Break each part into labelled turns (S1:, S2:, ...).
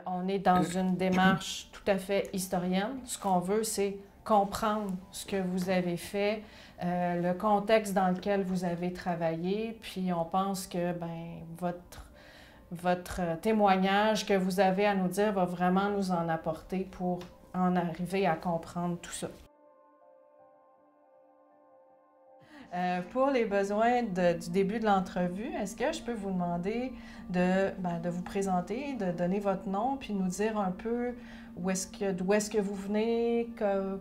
S1: On est dans une démarche tout à fait historienne. Ce qu'on veut, c'est comprendre ce que vous avez fait, le contexte dans lequel vous avez travaillé, puis on pense que votre témoignage que vous avez à nous dire va vraiment nous en apporter pour en arriver à comprendre tout ça. Pour les besoins du début de l'entrevue, est-ce que je peux vous demander de vous présenter, de donner votre nom, puis nous dire un peu d'où est-ce que vous venez,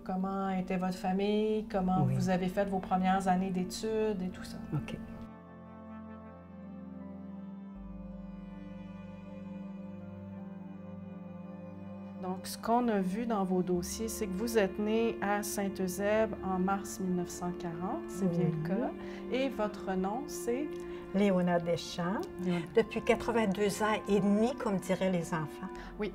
S1: comment était votre famille, comment vous avez fait vos premières années d'études et tout ça?
S2: OK.
S1: Donc, ce qu'on a vu dans vos dossiers, c'est que vous êtes né à Saint-Eusèbe en mars 1940, c'est bien le cas. Et votre nom, c'est?
S2: Léona Deschamps, depuis 82 ans et demi, comme diraient les enfants.
S1: Oui.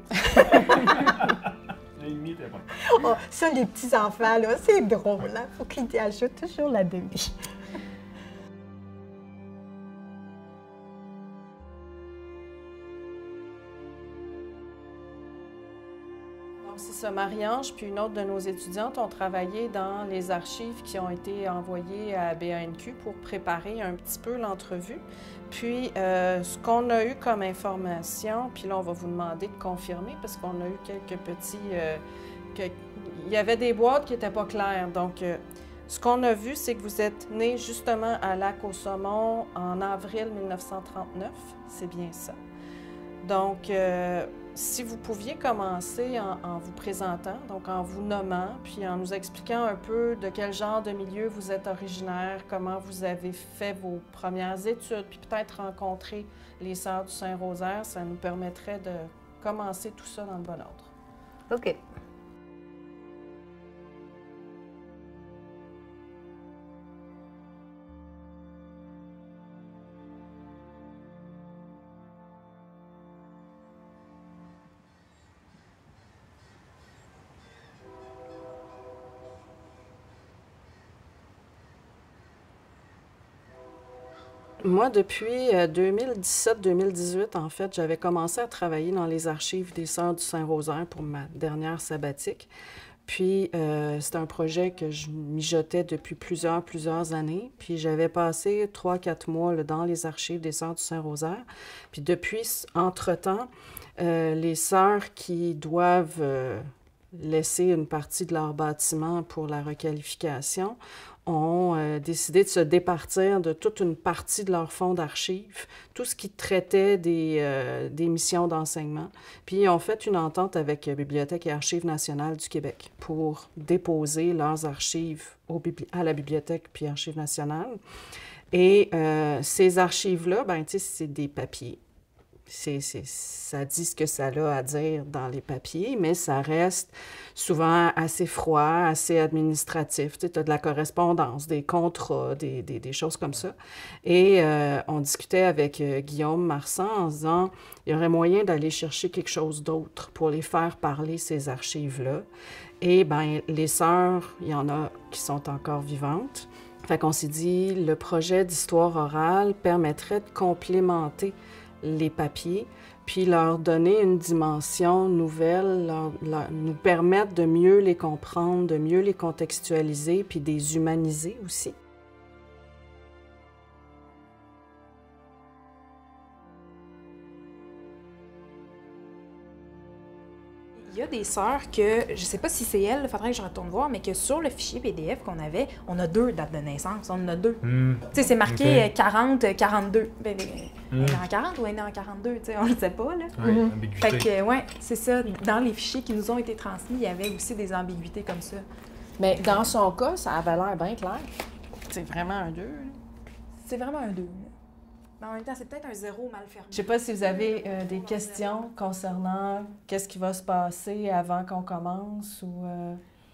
S3: Et demi, t'es bon.
S2: Oh, ça, les petits-enfants, là, c'est drôle, hein? Faut qu'ils y ajoutent toujours la demi.
S1: C'est ça, Marie-Ange, puis une autre de nos étudiantes ont travaillé dans les archives qui ont été envoyées à BANQ pour préparer un petit peu l'entrevue. Puis, ce qu'on a eu comme information, puis là, on va vous demander de confirmer parce qu'on a eu quelques petits... il y avait des boîtes qui n'étaient pas claires. Donc, ce qu'on a vu, c'est que vous êtes né justement à Lac-au-Saumon en avril 1939. C'est bien ça. Donc, si vous pouviez commencer en vous présentant, donc en vous nommant, puis en nous expliquant un peu de quel genre de milieu vous êtes originaire, comment vous avez fait vos premières études, puis peut-être rencontrer les Sœurs du Saint-Rosaire, ça nous permettrait de commencer tout ça dans le bon ordre.
S2: OK.
S1: Moi, depuis 2017-2018, en fait, j'avais commencé à travailler dans les archives des Sœurs du Saint-Rosaire pour ma dernière sabbatique. Puis, c'était un projet que je mijotais depuis plusieurs années. Puis, j'avais passé 3-4 mois là, dans les archives des Sœurs du Saint-Rosaire. Puis, depuis, entre-temps, les sœurs qui doivent laisser une partie de leur bâtiment pour la requalification ont décidé de se départir de toute une partie de leur fonds d'archives, tout ce qui traitait des missions d'enseignement. Puis ils ont fait une entente avec Bibliothèque et Archives nationales du Québec pour déposer leurs archives à la Bibliothèque puis Archives nationales. Et ces archives-là, ben, tu sais, c'est des papiers. Ça dit ce que ça a à dire dans les papiers, mais ça reste souvent assez froid, assez administratif. Tu sais, as de la correspondance, des contrats, des choses comme ça. Et on discutait avec Guillaume Marsan en se disant il y aurait moyen d'aller chercher quelque chose d'autre pour les faire parler, ces archives-là. Et bien, les sœurs, il y en a qui sont encore vivantes. Fait qu'on s'est dit le projet d'histoire orale permettrait de complémenter les papiers, puis leur donner une dimension nouvelle, nous permettre de mieux les comprendre, de mieux les contextualiser, puis de les humaniser aussi.
S4: Il y a des sœurs que, je ne sais pas si c'est elles, il faudrait que je retourne voir, mais que sur le fichier PDF qu'on avait, on a 2 dates de naissance, on en a 2. Tu sais, c'est marqué 40, 42. Ben, elle est en 40 ou elle est en 42, tu sais, on ne le sait pas, là.
S3: Oui, ambiguïté.
S4: Fait que, ouais, c'est ça. Dans les fichiers qui nous ont été transmis, il y avait aussi des ambiguïtés comme ça.
S1: Mais dans son cas, ça avait l'air bien clair. C'est vraiment un 2.
S4: C'est vraiment un 2. Mais en même temps, c'est peut-être un 0 mal fermé.
S1: Je ne sais pas si vous avez des questions concernant qu'est-ce qui va se passer avant qu'on commence ou...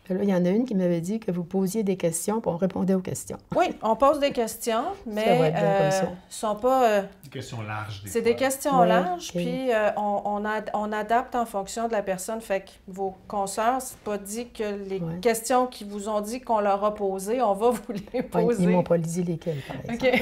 S5: Là, il y en a une qui m'avait dit que vous posiez des questions, puis on répondait aux questions.
S1: Oui, on pose des questions, mais
S5: va être bien comme ça.
S1: sont pas...
S3: Des questions larges.
S1: c'est des questions
S5: Ouais,
S1: larges,
S5: ok.
S1: puis on adapte en fonction de la personne. Fait que vos consoeurs, c'est pas dit que les questions qu'ils vous ont dit qu'on leur a posées, on va vous les
S5: Ouais,
S1: poser.
S5: ils m'ont pas dit lesquelles, par exemple.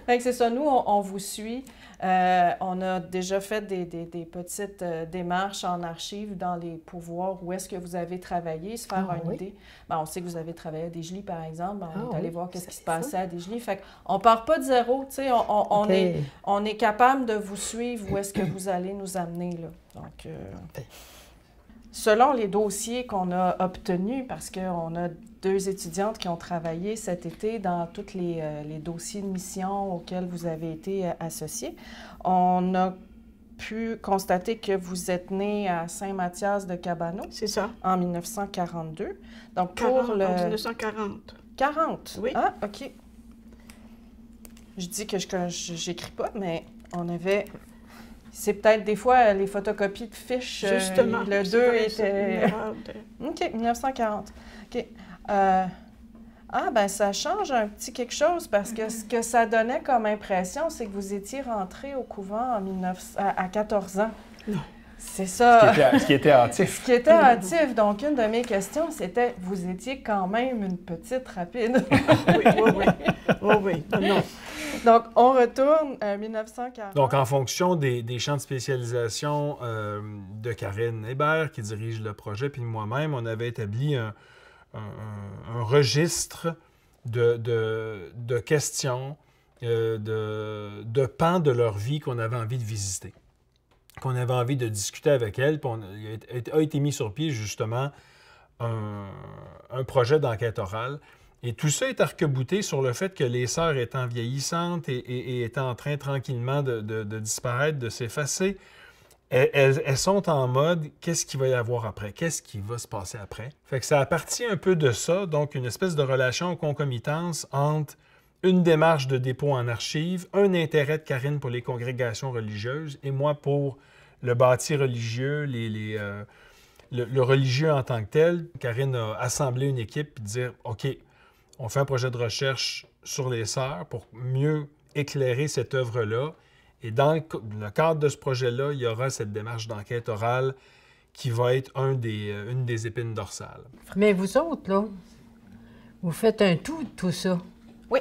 S1: OK. Fait que c'est ça, nous, on vous suit. On a déjà fait des petites démarches en archives dans les pouvoirs où est-ce que vous avez travaillé, se faire une idée. Ben, on sait que vous avez travaillé à Desjolies, par exemple. On est allé voir qu'est-ce qui se passait à Desjolies. Fait qu'on ne part pas de zéro, tu sais. On est capable de vous suivre où est-ce que vous allez nous amener, là. Donc, selon les dossiers qu'on a obtenus, parce qu'on a 2 étudiantes qui ont travaillé cet été dans tous les dossiers de mission auxquels vous avez été associés, on a pu constater que vous êtes né à Saint-Mathias-de-Cabano.
S3: C'est ça.
S1: En 1942. Donc, pour
S3: 40,
S1: le...
S3: En 1940.
S1: 40?
S3: Oui.
S1: Ah, OK. Je dis que j'écris pas, mais on avait... C'est peut-être des fois les photocopies de fiches.
S3: Justement.
S1: Le 2 était...
S3: De...
S1: OK, 1940. OK. Ben ça change un petit quelque chose parce que ce que ça donnait comme impression, c'est que vous étiez rentré au couvent à 14 ans.
S3: Non.
S1: C'est ça.
S6: Ce qui était hâtif.
S1: Ce qui était hâtif. Donc, une de mes questions, c'était, vous étiez quand même une petite rapide.
S3: Oui. Non.
S1: Donc, on retourne à 1940.
S6: Donc, en fonction des champs de spécialisation de Karine Hébert, qui dirige le projet, puis moi-même, on avait établi un registre de questions, de pans de leur vie qu'on avait envie de visiter, qu'on avait envie de discuter avec elles. Puis il a été mis sur pied, justement, un projet d'enquête orale. Et tout ça est arc-bouté sur le fait que les sœurs étant vieillissantes et étant en train tranquillement de disparaître, de s'effacer, elles sont en mode « qu'est-ce qu'il va y avoir après? Qu'est-ce qui va se passer après? » Fait que ça a parti un peu de ça, donc une espèce de relation en concomitance entre une démarche de dépôt en archives, un intérêt de Karine pour les congrégations religieuses et moi pour le bâti religieux, le religieux en tant que tel. Karine a assemblé une équipe et dire « OK, on fait un projet de recherche sur les sœurs pour mieux éclairer cette œuvre-là. » Et dans le cadre de ce projet-là, il y aura cette démarche d'enquête orale qui va être une des épines dorsales.
S7: Mais vous autres, là, vous faites un tout de tout ça.
S1: Oui.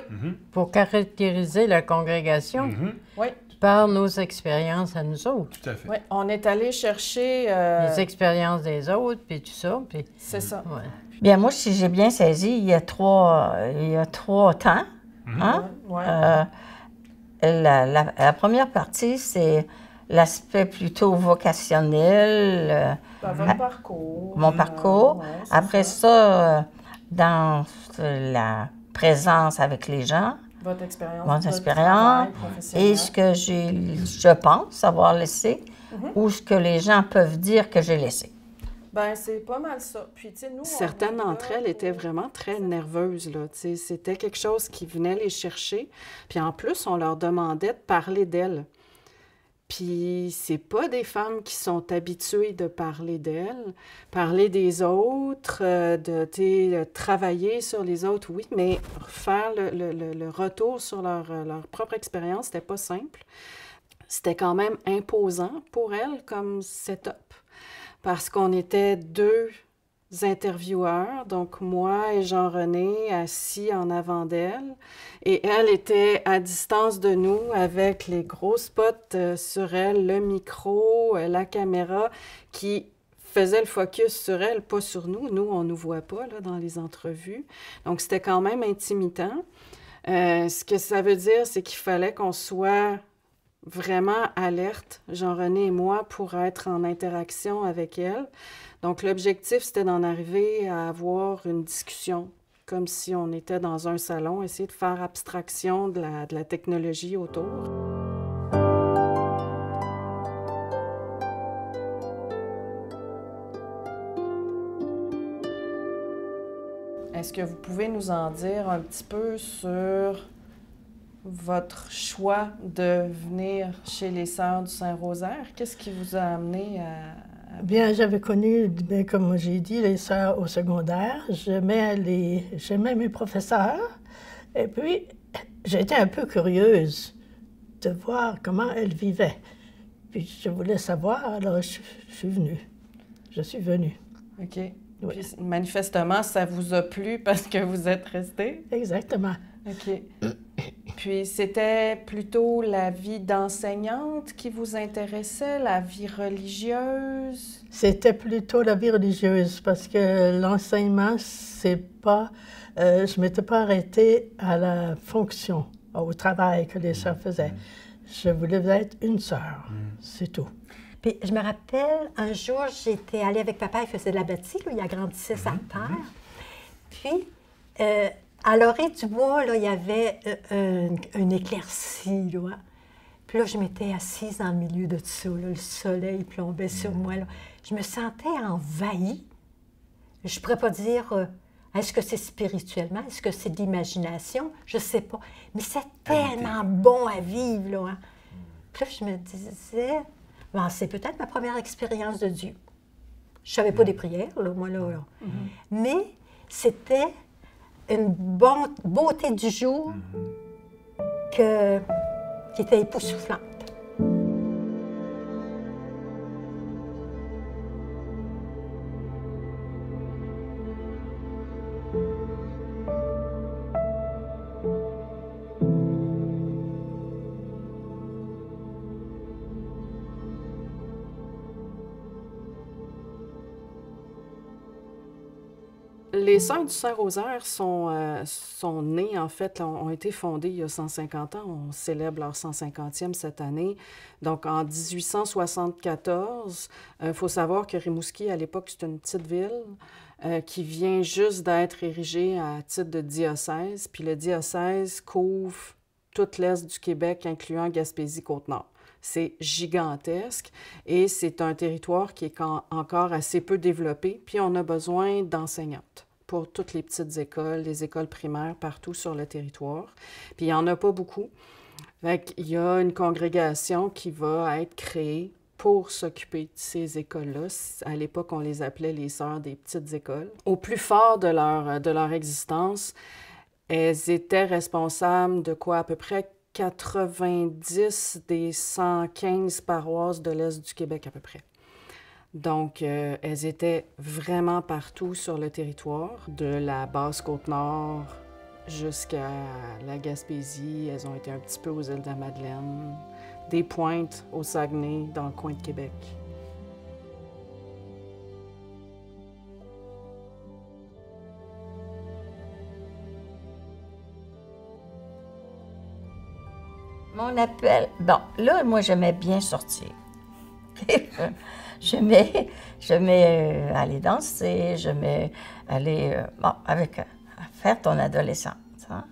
S7: Pour caractériser la congrégation
S1: Oui.
S7: par nos expériences à nous autres.
S6: Tout à fait.
S1: Oui, on est allé chercher...
S7: Les expériences des autres, puis tout ça. Puis...
S1: C'est ça.
S7: Ouais.
S2: Bien, moi, si j'ai bien saisi, il y a trois temps. Hein?
S1: Ouais.
S2: La première partie, c'est l'aspect plutôt vocationnel.
S1: Votre parcours.
S2: Mon parcours.
S1: Ouais,
S2: Après ça, dans la présence avec les gens.
S1: Votre expérience.
S2: Mon
S1: votre
S2: expérience.
S1: travail professionnel.
S2: Et ce que je pense avoir laissé, ou ce que les gens peuvent dire que j'ai laissé.
S1: Bien, c'est pas mal ça. Puis, tu sais, nous...
S5: Certaines d'entre elles étaient vraiment très nerveuses, là. Tu sais, c'était quelque chose qui venait les chercher. Puis en plus, on leur demandait de parler d'elles. Puis c'est pas des femmes qui sont habituées de parler d'elles. Parler des autres, de travailler sur les autres, oui, mais faire le retour sur leur propre expérience, c'était pas simple. C'était quand même imposant pour elles comme setup. Parce qu'on était 2 intervieweurs, donc moi et Jean-René assis en avant d'elle, et elle était à distance de nous avec les gros spots sur elle, le micro, la caméra qui faisait le focus sur elle, pas sur nous. Nous, on ne nous voit pas là, dans les entrevues. Donc, c'était quand même intimidant. Ce que ça veut dire, c'est qu'il fallait qu'on soit vraiment alerte, Jean-René et moi, pour être en interaction avec elle. Donc, l'objectif, c'était d'en arriver à avoir une discussion, comme si on était dans un salon, essayer de faire abstraction de la technologie autour.
S1: Est-ce que vous pouvez nous en dire un petit peu sur votre choix de venir chez les Sœurs du Saint-Rosaire? Qu'est-ce qui vous a amené à...
S3: Bien, j'avais connu, bien, comme j'ai dit, les sœurs au secondaire. J'aimais mes professeurs. Et puis, j'étais un peu curieuse de voir comment elles vivaient. Puis, je voulais savoir, alors je suis venue. Je suis venue.
S1: OK.
S3: Oui.
S1: Puis, manifestement, ça vous a plu parce que vous êtes resté?
S3: Exactement.
S1: OK. Puis c'était plutôt la vie d'enseignante qui vous intéressait, la vie religieuse?
S3: C'était plutôt la vie religieuse parce que l'enseignement, c'est pas... je ne m'étais pas arrêtée à la fonction, au travail que les sœurs faisaient. Je voulais être une sœur, c'est tout.
S2: Puis je me rappelle, un jour, j'étais allée avec papa, il faisait de la bâtie, là, il agrandissait sa terre. Puis, à l'orée du bois, là, il y avait une éclaircie, là. Puis là, je m'étais assise dans le milieu de tout ça, là, le soleil plombait sur moi, là. Je me sentais envahie. Je ne pourrais pas dire, est-ce que c'est spirituellement, est-ce que c'est de l'imagination, je ne sais pas. Mais c'est tellement bon à vivre, là. Hein? Puis là, je me disais, bon, c'est peut-être ma première expérience de Dieu. Je ne savais pas des prières, là, moi, là. Mais c'était une beauté du jour qui était époustouflante.
S1: Les Sœurs du Saint-Rosaire sont nées, en fait, ont été fondées il y a 150 ans. On célèbre leur 150e cette année. Donc, en 1874, il faut savoir que Rimouski, à l'époque, c'est une petite ville qui vient juste d'être érigée à titre de diocèse. Puis le diocèse couvre toute l'est du Québec, incluant Gaspésie-Côte-Nord. C'est gigantesque et c'est un territoire qui est encore assez peu développé. Puis on a besoin d'enseignantes pour toutes les petites écoles, les écoles primaires partout sur le territoire. Puis il n'y en a pas beaucoup. Fait qu'il y a une congrégation qui va être créée pour s'occuper de ces écoles-là. À l'époque, on les appelait les Sœurs des petites écoles. Au plus fort de leur existence, elles étaient responsables de quoi? À peu près 90 des 115 paroisses de l'Est du Québec à peu près. Donc, elles étaient vraiment partout sur le territoire, de la Basse-Côte-Nord jusqu'à la Gaspésie. Elles ont été un petit peu aux îles de la Madeleine, des Pointes au Saguenay, dans le coin de Québec.
S7: Mon appel, bon, là, moi, j'aimais bien sortir. j'aimais aller danser, j'aimais aller, faire ton adolescence. Hein.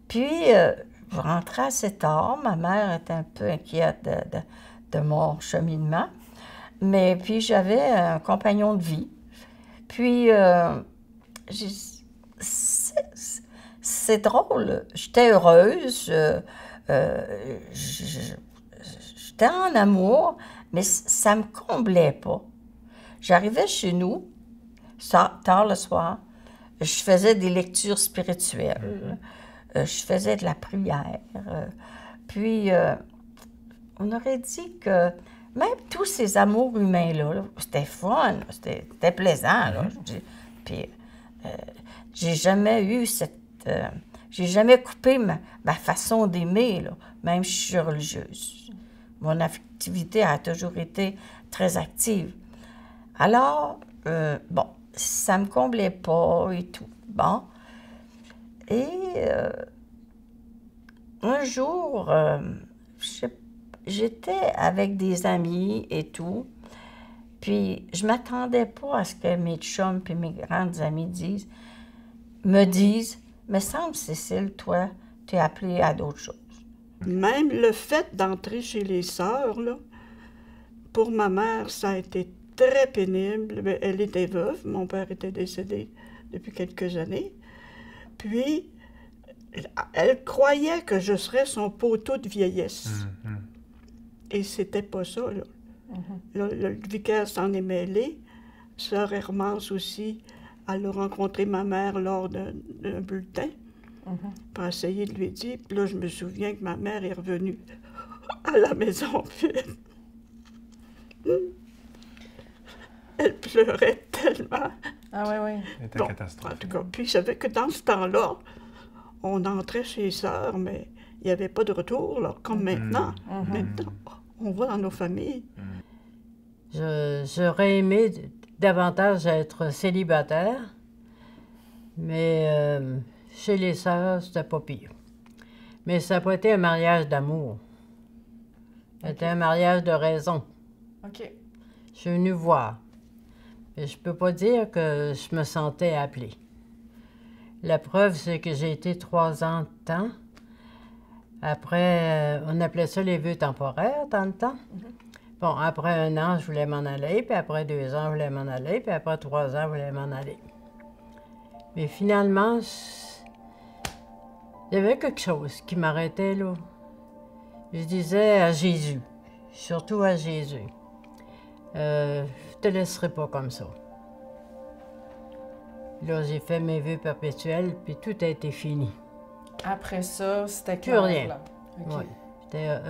S7: Puis, je rentrais assez tard. Ma mère était un peu inquiète de mon cheminement. Mais puis, j'avais un compagnon de vie. Puis, c'est drôle. J'étais heureuse. J'étais en amour, mais ça me comblait pas. J'arrivais chez nous, tard le soir, je faisais des lectures spirituelles, je faisais de la prière. Puis, on aurait dit que même tous ces amours humains-là, c'était fun, c'était plaisant. Là. Puis, j'ai jamais eu cette... j'ai jamais coupé ma façon d'aimer, là, même si je suis religieuse. Mon activité a toujours été très active. Alors, bon, ça me comblait pas et tout. Bon. Et un jour, j'étais avec des amis et tout, puis je m'attendais pas à ce que mes chums et mes grandes amies me disent, « Me semble, Cécile, toi, tu es appelée à d'autres choses. »
S8: Même le fait d'entrer chez les sœurs, là, pour ma mère, ça a été très pénible. Elle était veuve, mon père était décédé depuis quelques années. Puis, elle croyait que je serais son poteau de vieillesse. Et c'était pas ça, là. Le vicaire s'en est mêlé. Sœur Hermance aussi, elle a rencontré ma mère lors d'un bulletin. Pour essayer de lui dire. Puis là, je me souviens que ma mère est revenue à la maison. Puis elle pleurait tellement.
S1: Ah oui, oui.
S6: C'était
S8: bon,
S6: catastrophique.
S8: En tout cas, puis je savais que dans ce temps-là, on entrait chez les sœurs, mais il n'y avait pas de retour, là, comme maintenant. Maintenant, on va dans nos familles.
S3: J'aurais aimé davantage être célibataire, mais chez les sœurs, c'était pas pire. Mais ça n'a pas été un mariage d'amour. C'était un mariage de raison.
S1: OK.
S3: Je suis venue voir. Mais je peux pas dire que je me sentais appelée. La preuve, c'est que j'ai été 3 ans de temps. Après, on appelait ça les vœux temporaires dans le temps. Bon, après 1 an, je voulais m'en aller, puis après 2 ans, je voulais m'en aller, puis après 3 ans, je voulais m'en aller. Mais finalement, il y avait quelque chose qui m'arrêtait, là. Je disais à Jésus, surtout à Jésus, je te laisserai pas comme ça. Là, j'ai fait mes vœux perpétuels, puis tout a été fini.
S1: Après ça, c'était
S3: Plus
S1: clair,
S3: rien.
S1: là. OK.
S3: Ouais. J'étais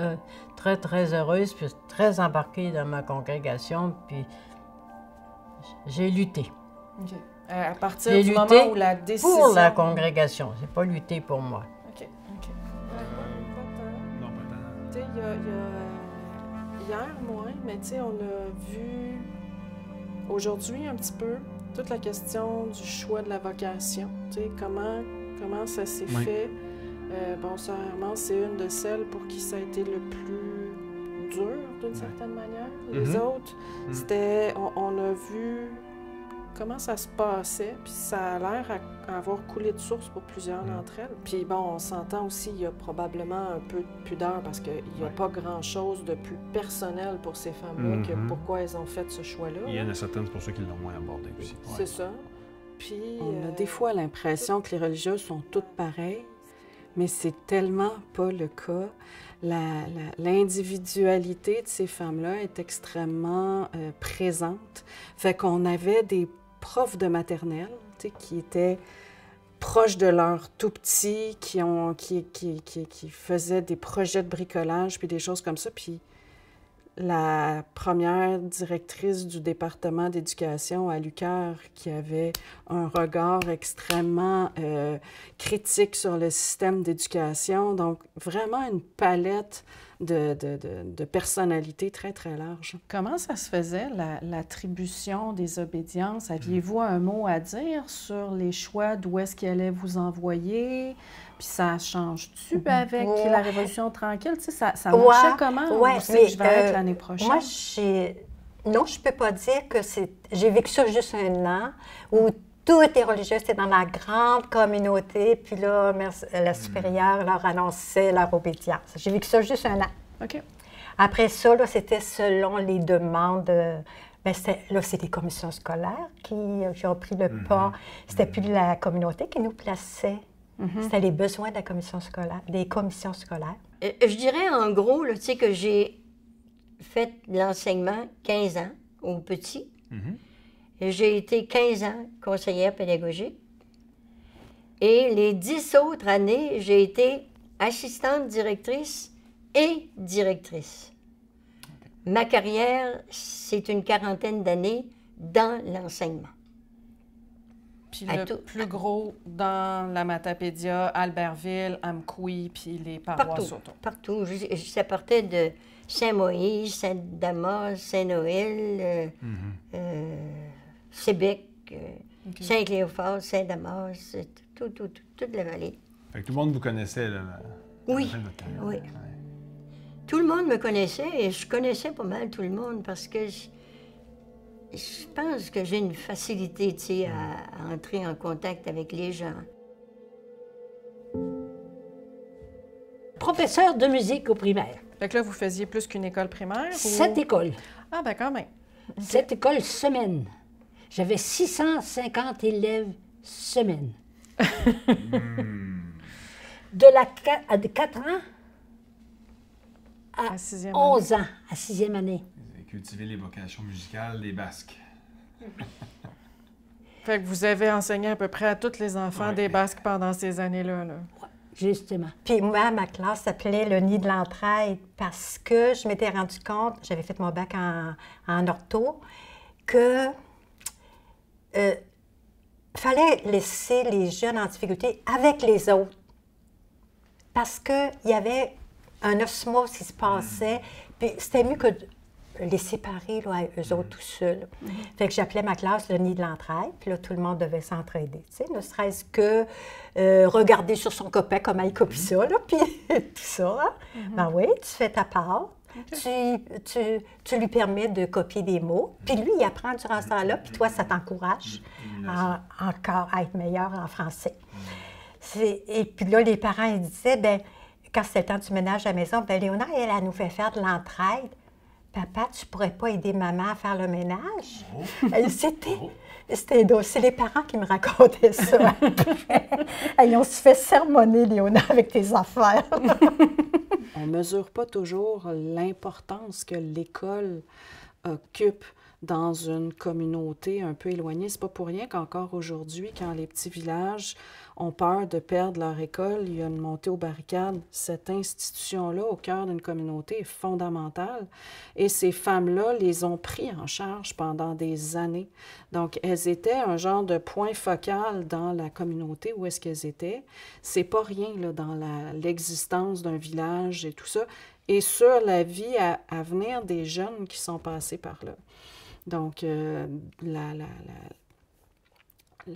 S3: très, très heureuse, puis très embarquée dans ma congrégation, puis j'ai lutté.
S1: OK. À partir
S3: J'ai
S1: du
S3: lutté
S1: moment où la décision...
S3: pour la congrégation. J'ai pas lutté pour moi.
S1: OK, OK.
S6: Non, pas tant.
S1: Tu sais, hier moins, mais tu sais, on a vu aujourd'hui un petit peu toute la question du choix de la vocation. Tu sais, comment ça s'est
S6: Oui.
S1: fait. Bon, sûrement, c'est une de celles pour qui ça a été le plus dur, d'une certaine manière. Les autres, c'était... On a vu comment ça se passait, puis ça a l'air à avoir coulé de source pour plusieurs d'entre elles. Puis bon, on s'entend aussi, il y a probablement un peu de pudeur parce qu'il n'y a pas grand-chose de plus personnel pour ces femmes-là que pourquoi elles ont fait ce choix-là.
S6: Il y en a certaines, c'est pour ça qu'ils l'ont moins abordé aussi.
S1: C'est ça. Puis on a des fois l'impression que les religieuses sont toutes pareilles, mais c'est tellement pas le cas. L'individualité de ces femmes-là est extrêmement présente. Fait qu'on avait des profs de maternelle, tu sais, qui étaient proches de leurs tout-petits, qui faisaient des projets de bricolage, puis des choses comme ça. Puis la première directrice du département d'éducation à l'UQAR, qui avait un regard extrêmement critique sur le système d'éducation. Donc, vraiment une palette de personnalités très, très large. Comment ça se faisait, l'attribution des obédiences? Aviez-vous un mot à dire sur les choix d'où est-ce qu'il allait vous envoyer? Puis ça change-tu avec la Révolution tranquille? Tu sais, ça marchait comment?
S2: Ouais,
S1: Où c'est que je vais être l'année prochaine?
S2: Moi, non, je peux pas dire que c'est... J'ai vécu ça juste 1 an, où toutes les religieuses étaient dans la grande communauté, puis là, la supérieure leur annonçait leur obédience. J'ai vécu ça juste 1 an.
S1: OK.
S2: Après ça, là, c'était selon les demandes... là, c'est les commissions scolaires qui ont pris le pas. C'était plus la communauté qui nous plaçait. C'était les besoins de la commission scolaire, des commissions scolaires.
S7: Je dirais en gros, là, tu sais, que j'ai fait l'enseignement 15 ans aux petits. J'ai été 15 ans conseillère pédagogique. Et les 10 autres années, j'ai été assistante directrice et directrice. Ma carrière, c'est une 40aine d'années dans l'enseignement.
S1: Puis le plus gros dans la Matapédia, Albertville, Amkoui, puis les paroisses autour.
S7: Partout. Ça partait de Saint-Moïse, Saint-Damas, Saint-Noël, Sébec, Saint-Cléophas, Saint-Damas, toute la vallée.
S6: Fait que tout le monde vous connaissait, là.
S7: Oui,
S6: à la fin de votre carrière.
S7: oui. Tout le monde me connaissait et je connaissais pas mal tout le monde parce que je pense que j'ai une facilité, tu sais, à entrer en contact avec les gens.
S9: Professeur de musique au primaire.
S1: Fait que là, vous faisiez plus qu'une école primaire?
S9: 7 écoles.
S1: Ah, ben quand même.
S9: 7 écoles semaine. J'avais 650 élèves semaine. De 4 ans à
S1: 6e
S9: 11 ans, à 6e année.
S6: Vous avez cultivé les vocations musicales des Basques.
S1: Fait que vous avez enseigné à peu près à tous les enfants des Basques pendant ces années-là. Là.
S9: Justement.
S2: Puis moi, ma classe s'appelait le nid de l'entraide parce que je m'étais rendu compte, j'avais fait mon bac en ortho, que fallait laisser les jeunes en difficulté avec les autres. parce qu'il y avait un osmose qui se passait, puis c'était mieux que de les séparer, là, eux autres tout seuls. Fait que j'appelais ma classe le nid de l'entraide, puis là, tout le monde devait s'entraider, tu sais, ne serait-ce que regarder sur son copain comment il copie ça, là, puis tout ça. Hein? Ben oui, tu fais ta part. Tu lui permets de copier des mots, puis lui, il apprend durant ce temps-là, puis toi, ça t'encourage encore à être meilleur en français. Et puis là, les parents, ils disaient, bien, quand c'était le temps du ménage à la maison, bien, Léonard, elle nous fait faire de l'entraide. Papa, tu pourrais pas aider maman à faire le ménage? C'était drôle. C'est les parents qui me racontaient ça. Ils ont se fait sermonner, Léonard, avec tes affaires.
S1: On ne mesure pas toujours l'importance que l'école occupe dans une communauté un peu éloignée. C'est pas pour rien qu'encore aujourd'hui, quand les petits villages ont peur de perdre leur école, il y a une montée aux barricades. Cette institution-là, au cœur d'une communauté, est fondamentale. Et ces femmes-là les ont pris en charge pendant des années. Donc, elles étaient un genre de point focal dans la communauté où est-ce qu'elles étaient. C'est pas rien là, dans l'existence d'un village et tout ça. Et sur la vie à venir des jeunes qui sont passés par là. Donc,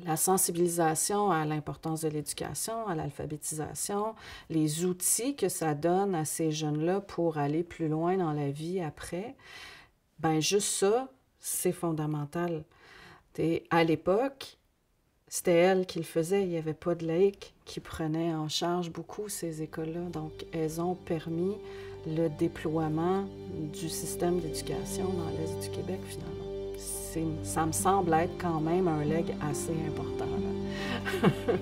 S1: la sensibilisation à l'importance de l'éducation, à l'alphabétisation, les outils que ça donne à ces jeunes-là pour aller plus loin dans la vie après, bien, juste ça, c'est fondamental. À l'époque, c'était elle qui le faisait. Il n'y avait pas de laïcs qui prenaient en charge beaucoup ces écoles-là. Donc, elles ont permis le déploiement du système d'éducation dans l'Est du Québec, finalement. Ça me semble être quand même un legs assez important. Là.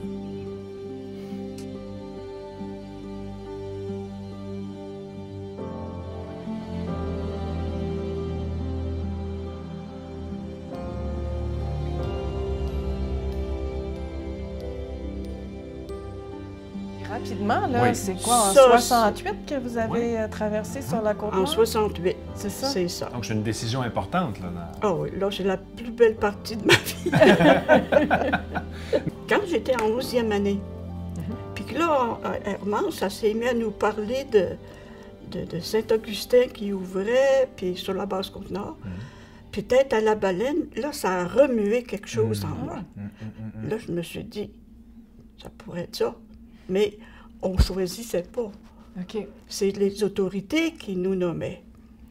S5: Rapidement, là,
S6: Oui.
S5: c'est quoi, en
S8: Ça,
S5: 68 que vous avez traversé sur la côte
S8: En
S5: nord?
S8: 68,
S5: C'est ça?
S8: c'est ça.
S6: Donc, c'est une décision importante, là.
S8: Ah oui, là, c'est la plus belle partie de ma vie. Quand j'étais en 11e année, puis que là, à Hermance, ça s'est mis à nous parler de Saint-Augustin qui ouvrait, puis sur la Basse-Côte-Nord. Puis peut-être à la Baleine, là, ça a remué quelque chose en moi. Là, je me suis dit, ça pourrait être ça. Mais on ne choisissait pas.
S5: OK.
S8: C'est les autorités qui nous nommaient,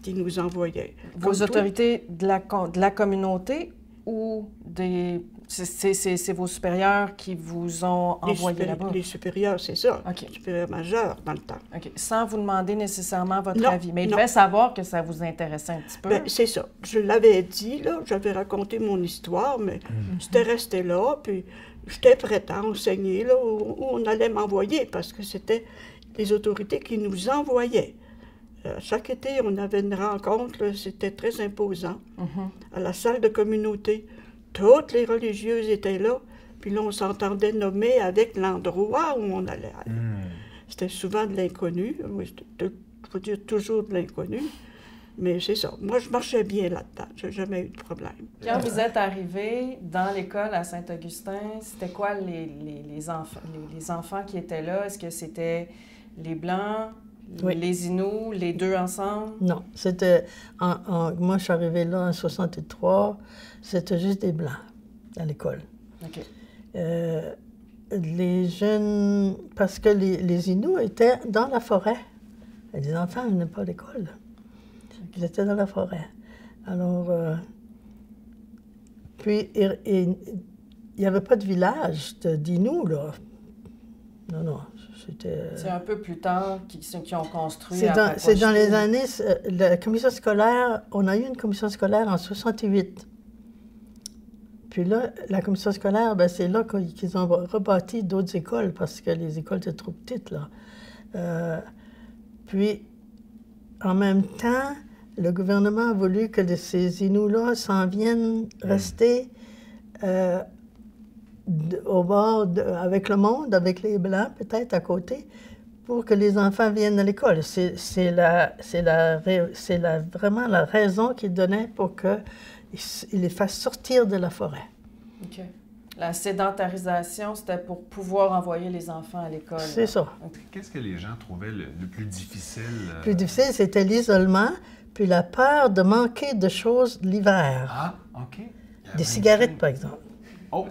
S8: qui nous envoyaient.
S5: Vos
S8: Comme
S5: autorités de la communauté ou des... C'est vos supérieurs qui vous ont envoyé là-bas?
S8: Les supérieurs, c'est ça.
S5: OK.
S8: Les supérieurs majeurs, dans le temps.
S5: OK. Sans vous demander nécessairement votre
S8: Non,
S5: avis. Mais ils
S8: non.
S5: devaient savoir que ça vous intéressait un petit peu.
S8: Ben, c'est ça. Je l'avais dit, là, j'avais raconté mon histoire, mais c'était resté là, puis j'étais prête à enseigner, là, où on allait m'envoyer, parce que c'était les autorités qui nous envoyaient. Chaque été, on avait une rencontre, là, c'était très imposant, à la salle de communauté. Toutes les religieuses étaient là, puis là, on s'entendait nommer avec l'endroit où on allait aller. C'était souvent de l'inconnu, oui, je veux dire toujours de l'inconnu, mais c'est ça. Moi, je marchais bien là-dedans, j'ai jamais eu de problème.
S5: Quand vous êtes arrivé dans l'école à Saint-Augustin, c'était quoi les enfants qui étaient là? Est-ce que c'était les Blancs,
S3: Oui.
S5: les Inuits, les deux ensemble?
S3: Non, c'était... moi, je suis arrivée là en 63, c'était juste des Blancs à l'école.
S5: OK.
S3: Les jeunes... Parce que les Inuits étaient dans la forêt. Et les enfants venaient pas à l'école. Ils étaient dans la forêt. Alors... puis, il n'y avait pas de village d'Inuits, là. Non, c'était...
S1: C'est un peu plus tard qu'ils ont construit.
S3: C'est dans les années... La commission scolaire, on a eu une commission scolaire en 68. Puis là, la commission scolaire, ben, c'est là qu'ils ont rebâti d'autres écoles parce que les écoles étaient trop petites, là. Puis, en même temps, le gouvernement a voulu que ces Inuits-là s'en viennent rester au bord, avec le monde, avec les Blancs, peut-être, à côté, pour que les enfants viennent à l'école. C'est vraiment la raison qu'ils donnaient pour qu'ils les fassent sortir de la forêt.
S5: OK.
S1: La sédentarisation, c'était pour pouvoir envoyer les enfants à l'école.
S3: C'est ça.
S6: Qu'est-ce que les gens trouvaient le plus difficile?
S3: Le plus difficile, c'était l'isolement, puis la peur de manquer de choses l'hiver.
S6: Ah, OK.
S3: Des cigarettes, par exemple.
S6: Oh!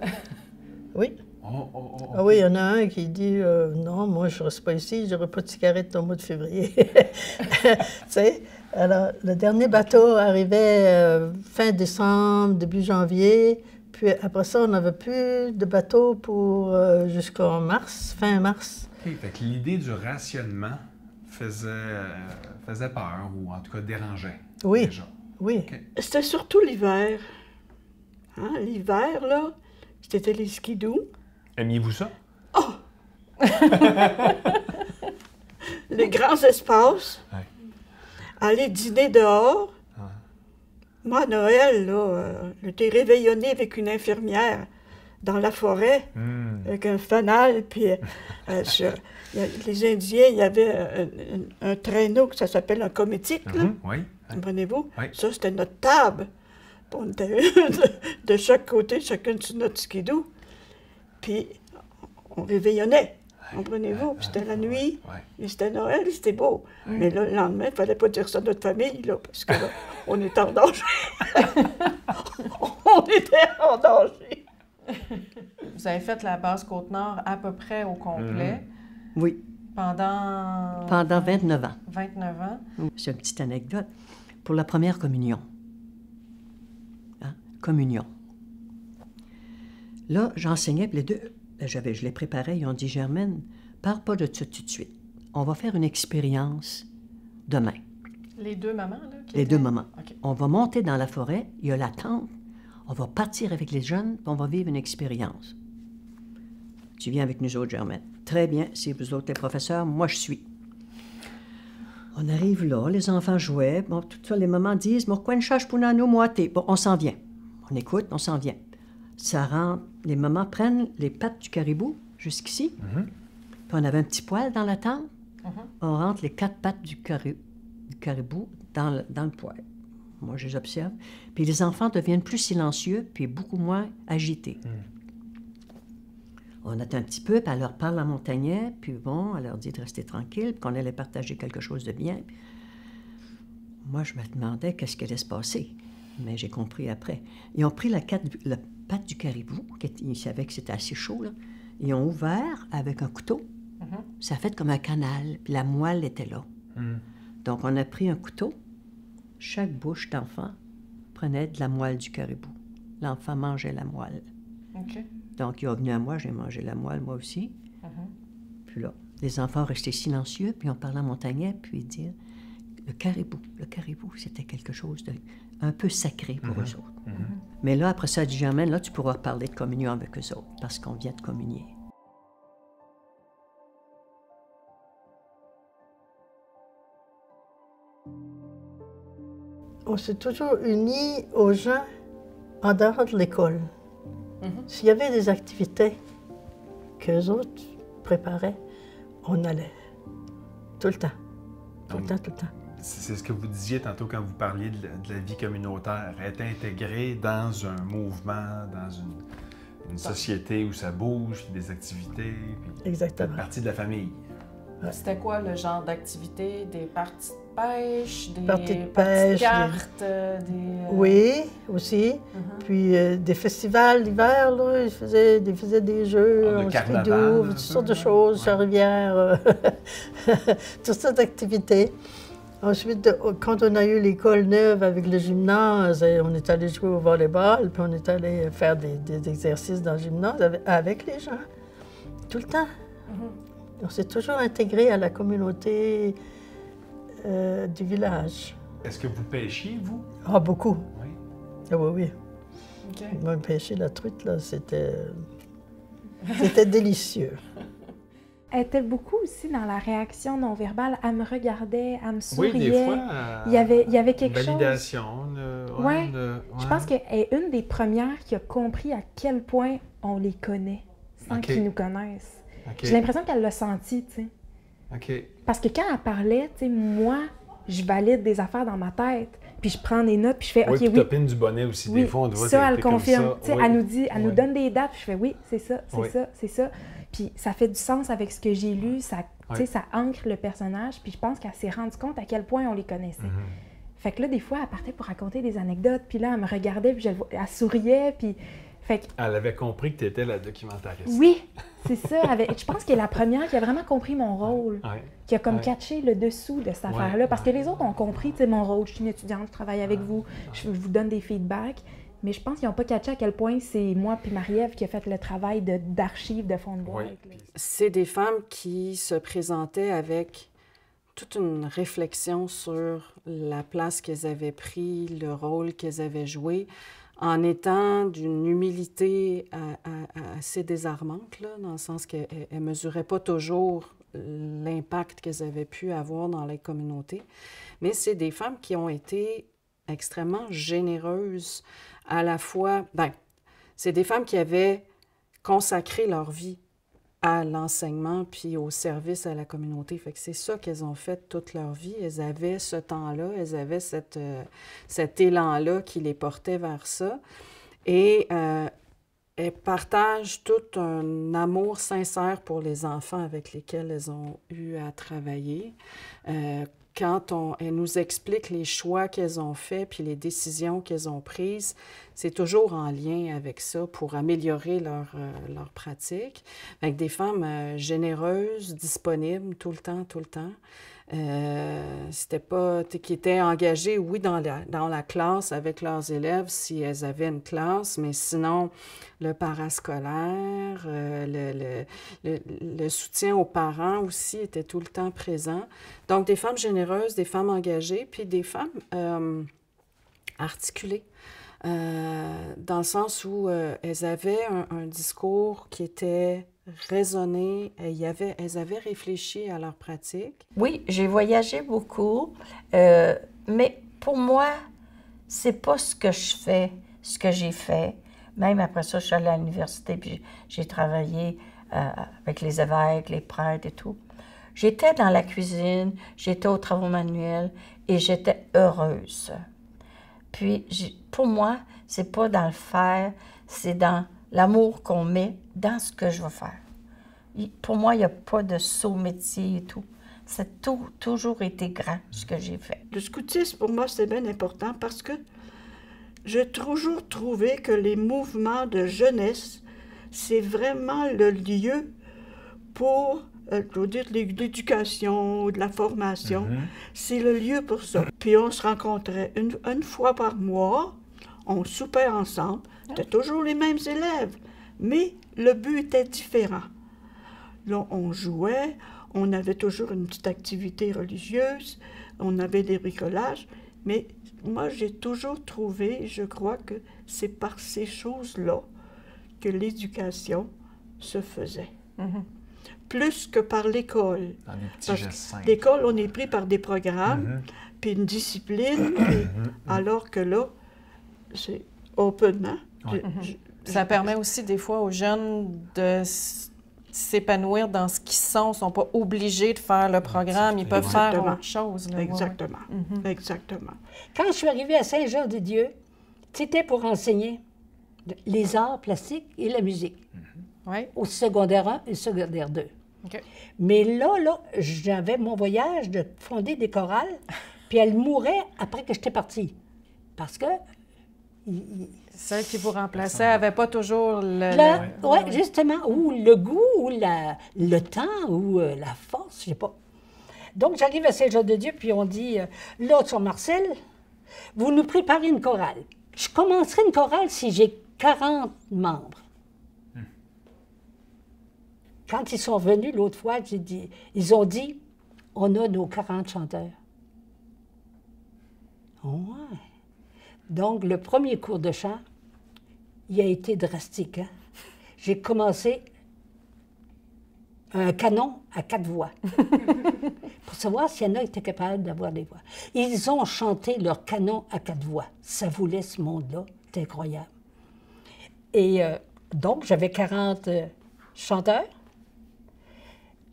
S3: Oui.
S6: Oh.
S3: Ah oui, il y en a un qui dit non, moi, je ne reste pas ici, je n'aurai pas de cigarettes au mois de février. Tu sais? Alors, le dernier bateau arrivait fin décembre, début janvier. Puis après ça, on n'avait plus de bateau pour jusqu'en mars, fin mars.
S6: OK. Fait que l'idée du rationnement faisait peur, ou en tout cas dérangeait.
S3: Oui.
S6: Déjà.
S3: Oui.
S6: OK.
S8: C'était surtout l'hiver. Hein, l'hiver, là, c'était les skidoo.
S6: Aimiez-vous ça?
S8: Les grands espaces.
S6: Ouais.
S8: Aller dîner dehors.
S6: Ouais.
S8: Moi, à Noël, là, j'étais réveillonnée avec une infirmière dans la forêt, avec un fanal, puis les Indiens, il y avait un traîneau, que ça s'appelle un cométique, là.
S6: Oui.
S8: Comprenez-vous?
S6: Oui.
S8: Ça, c'était notre table. On était de chaque côté, chacun sur notre skidoo. Puis, on réveillonnait. Comprenez-vous? Puis c'était la nuit, et c'était Noël, et c'était beau. Mais là, le lendemain, il ne fallait pas dire ça à notre famille, là, parce que là, on était en danger. On était en danger.
S1: Vous avez fait la base Côte-Nord à peu près au complet
S10: Oui,
S1: pendant...
S10: pendant 29 ans.
S1: 29 ans.
S10: C'est une petite anecdote. Pour la première communion. Hein? Communion. Là, j'enseignais, puis les deux, je les préparais, ils ont dit, Germaine, parle pas de ça tout de suite. On va faire une expérience demain.
S1: Les deux mamans, là?
S10: Les deux mamans.
S1: OK.
S10: On va monter dans la forêt, il y a la tente, on va partir avec les jeunes, puis on va vivre une expérience. Tu viens avec nous autres, Germaine. Très bien, si vous autres les professeurs, moi je suis. On arrive là, les enfants jouaient, bon, tout ça, les mamans disent, « Pourquoi une charge pour nous moiter? » Bon, on s'en vient. On écoute, on s'en vient. Ça rentre, les mamans prennent les pattes du caribou jusqu'ici, puis on avait un petit poêle dans la tente, on rentre les 4 pattes du caribou dans le poêle. Moi, je les observe. Puis les enfants deviennent plus silencieux, puis beaucoup moins agités. On attend un petit peu, puis elle leur parle en montagnais, puis bon, elle leur dit de rester tranquille, puis qu'on allait partager quelque chose de bien. Moi, je me demandais qu'est-ce qui allait se passer, mais j'ai compris après. Ils ont pris la patte du caribou, ils savaient que c'était assez chaud, là. Ils ont ouvert avec un couteau. Ça a fait comme un canal, puis la moelle était là. Donc, on a pris un couteau. Chaque bouche d'enfant prenait de la moelle du caribou. L'enfant mangeait la moelle.
S1: OK.
S10: Donc, il est venu à moi, j'ai mangé la moelle, moi aussi. Puis là, les enfants restaient silencieux, puis on parlait en montagnais, puis dire le caribou, c'était quelque chose de un peu sacré pour eux autres. Mais là, après ça, elle dit, Germaine, là, tu pourras parler de communion avec eux autres, parce qu'on vient de communier.
S3: On s'est toujours unis aux gens en dehors de l'école. S'il y avait des activités qu'eux autres préparaient, on allait. Tout le temps. Tout le temps.
S6: C'est ce que vous disiez tantôt quand vous parliez de la vie communautaire, être intégré dans un mouvement, dans une société où ça bouge, puis des activités, puis
S3: Exactement.
S6: faire partie de la famille.
S1: C'était quoi le genre d'activité? Des parties de pêche, des
S3: Parties de
S1: parties
S3: pêche,
S1: de cartes, des...
S3: Oui, aussi. Puis des festivals l'hiver, là, ils faisaient des jeux,
S6: De
S3: en
S6: carnaval,
S3: skidoo,
S6: un
S3: toutes
S6: peu,
S3: sortes de
S6: là.
S3: choses,
S6: Ouais.
S3: Charrivière, toutes sortes d'activités. Ensuite, quand on a eu l'école neuve avec le gymnase, on est allé jouer au volleyball, puis on est allé faire des exercices dans le gymnase avec les gens, tout le temps. On s'est toujours intégré à la communauté du village.
S6: Est-ce que vous pêchiez, vous?
S3: Ah, beaucoup.
S6: Oui.
S3: Ah oui, oui.
S1: OK.
S3: Moi, pêcher la truite, là, c'était délicieux.
S4: Elle était beaucoup aussi dans la réaction non verbale. Elle me regardait, elle me souriait.
S6: Oui, des fois.
S4: Il y avait quelque chose.
S6: Validation.
S4: Ouais. Je pense qu'elle est une des premières qui a compris à quel point on les connaît sans
S6: OK.
S4: qu'ils nous connaissent.
S6: OK.
S4: J'ai l'impression qu'elle l'a senti, tu sais.
S6: OK.
S4: Parce que quand elle parlait, tu sais, moi, je valide des affaires dans ma tête. Puis je prends des notes, puis je fais,
S6: Oui,
S4: OK,
S6: puis
S4: oui.
S6: t'opines du bonnet aussi.
S4: Oui,
S6: Des fois, on te voit
S4: ça, elle
S6: t'es comme
S4: confirme.
S6: ça.
S4: Tu sais,
S6: Oui.
S4: elle nous dit, elle nous
S6: Oui.
S4: donne des dates, puis je fais, oui, c'est ça, c'est
S6: Oui.
S4: ça, c'est ça. Puis ça fait du sens avec ce que j'ai lu, ça, tu sais, ça ancre le personnage, puis je pense qu'elle s'est rendue compte à quel point on les connaissait. Fait que là, des fois, elle partait pour raconter des anecdotes, puis là, elle me regardait, puis elle souriait, puis... Fait que,
S6: Elle avait compris que tu étais la documentariste.
S4: oui, c'est ça. Je pense qu'elle est la première qui a vraiment compris mon rôle,
S6: Ouais.
S4: qui a comme
S6: Ouais.
S4: catché le dessous de cette affaire-là. Parce que les autres ont compris, tu sais, mon rôle. Je suis une étudiante, je travaille avec vous, je vous donne des feedbacks. Mais je pense qu'ils n'ont pas catché à quel point c'est moi puis Marie-Ève qui a fait le travail d'archives de fond de boîte.
S6: Oui.
S1: C'est des femmes qui se présentaient avec toute une réflexion sur la place qu'elles avaient pris, le rôle qu'elles avaient joué, en étant d'une humilité assez désarmante, là, dans le sens qu'elles ne mesuraient pas toujours l'impact qu'elles avaient pu avoir dans les communautés. Mais c'est des femmes qui ont été extrêmement généreuses, à la fois... Bien, c'est des femmes qui avaient consacré leur vie à l'enseignement puis au service à la communauté. Fait que c'est ça qu'elles ont fait toute leur vie. Elles avaient ce temps-là, elles avaient cet élan-là qui les portait vers ça. Et elles partagent tout un amour sincère pour les enfants avec lesquels elles ont eu à travailler. Quand elles nous expliquent les choix qu'elles ont faits puis les décisions qu'elles ont prises, c'est toujours en lien avec ça pour améliorer leur pratique. Avec des femmes généreuses, disponibles tout le temps. C'était pas... qui étaient engagées, oui, dans la classe avec leurs élèves si elles avaient une classe, mais sinon, le parascolaire, le soutien aux parents aussi était tout le temps présent. Donc, des femmes généreuses, des femmes engagées, puis des femmes articulées. Dans le sens où elles avaient un discours qui était raisonné, elles avaient réfléchi à leur pratique.
S7: Oui, j'ai voyagé beaucoup, mais pour moi, c'est pas ce que je fais, ce que j'ai fait. Même après ça, je suis allée à l'université, puis j'ai travaillé avec les évêques, les prêtres et tout. J'étais dans la cuisine, j'étais aux travaux manuels et j'étais heureuse. Puis, pour moi, c'est pas dans le faire, c'est dans l'amour qu'on met dans ce que je veux faire. Pour moi, il n'y a pas de saut métier et tout. Ça a toujours été grand, ce que j'ai fait.
S8: Le scoutisme, pour moi, c'est bien important parce que j'ai toujours trouvé que les mouvements de jeunesse, c'est vraiment le lieu pour l'éducation ou de la formation. C'est le lieu pour ça. Puis on se rencontrait une fois par mois, on soupait ensemble. C'était toujours les mêmes élèves, mais le but était différent. Là, on jouait, on avait toujours une petite activité religieuse, on avait des bricolages, mais moi, j'ai toujours trouvé, je crois que c'est par ces choses-là que l'éducation se faisait. Plus que par l'école.
S6: Dans les petits
S8: Parce
S6: gestes
S8: que
S6: simples.
S8: l'école, on est pris par des programmes, puis une discipline, alors que là, c'est openement.
S6: Ouais.
S5: Ça permet aussi des fois aux jeunes de s'épanouir dans ce qu'ils sont. Ils ne sont pas obligés de faire le programme. Ils peuvent faire
S8: Exactement.
S5: autre chose. Là.
S8: Exactement. Exactement.
S9: Quand je suis arrivée à Saint-Jean-de-Dieu, c'était pour enseigner les arts plastiques et la musique
S5: Ouais.
S9: au secondaire 1 et secondaire 2.
S5: OK.
S9: Mais là, j'avais mon voyage de fonder des chorales, puis elles mouraient après que j'étais partie. Parce que...
S5: Celle qui vous remplaçait n'avait pas toujours
S9: Oui, justement, ou le goût, ou le temps, ou la force, je sais pas. Donc, j'arrive à Saint-Jean-de-Dieu, puis on dit, là, sur Marcel, vous nous préparez une chorale. Je commencerai une chorale si j'ai 40 membres. Quand ils sont venus l'autre fois, ils ont dit, on a nos 40 chanteurs. Ouais. Donc, le premier cours de chant, il a été drastique. Hein? J'ai commencé un canon à 4 voix pour savoir s'il y en a qui étaient capables d'avoir des voix. Ils ont chanté leur canon à 4 voix. Ça voulait ce monde-là. C'était incroyable. Et donc, j'avais 40 chanteurs.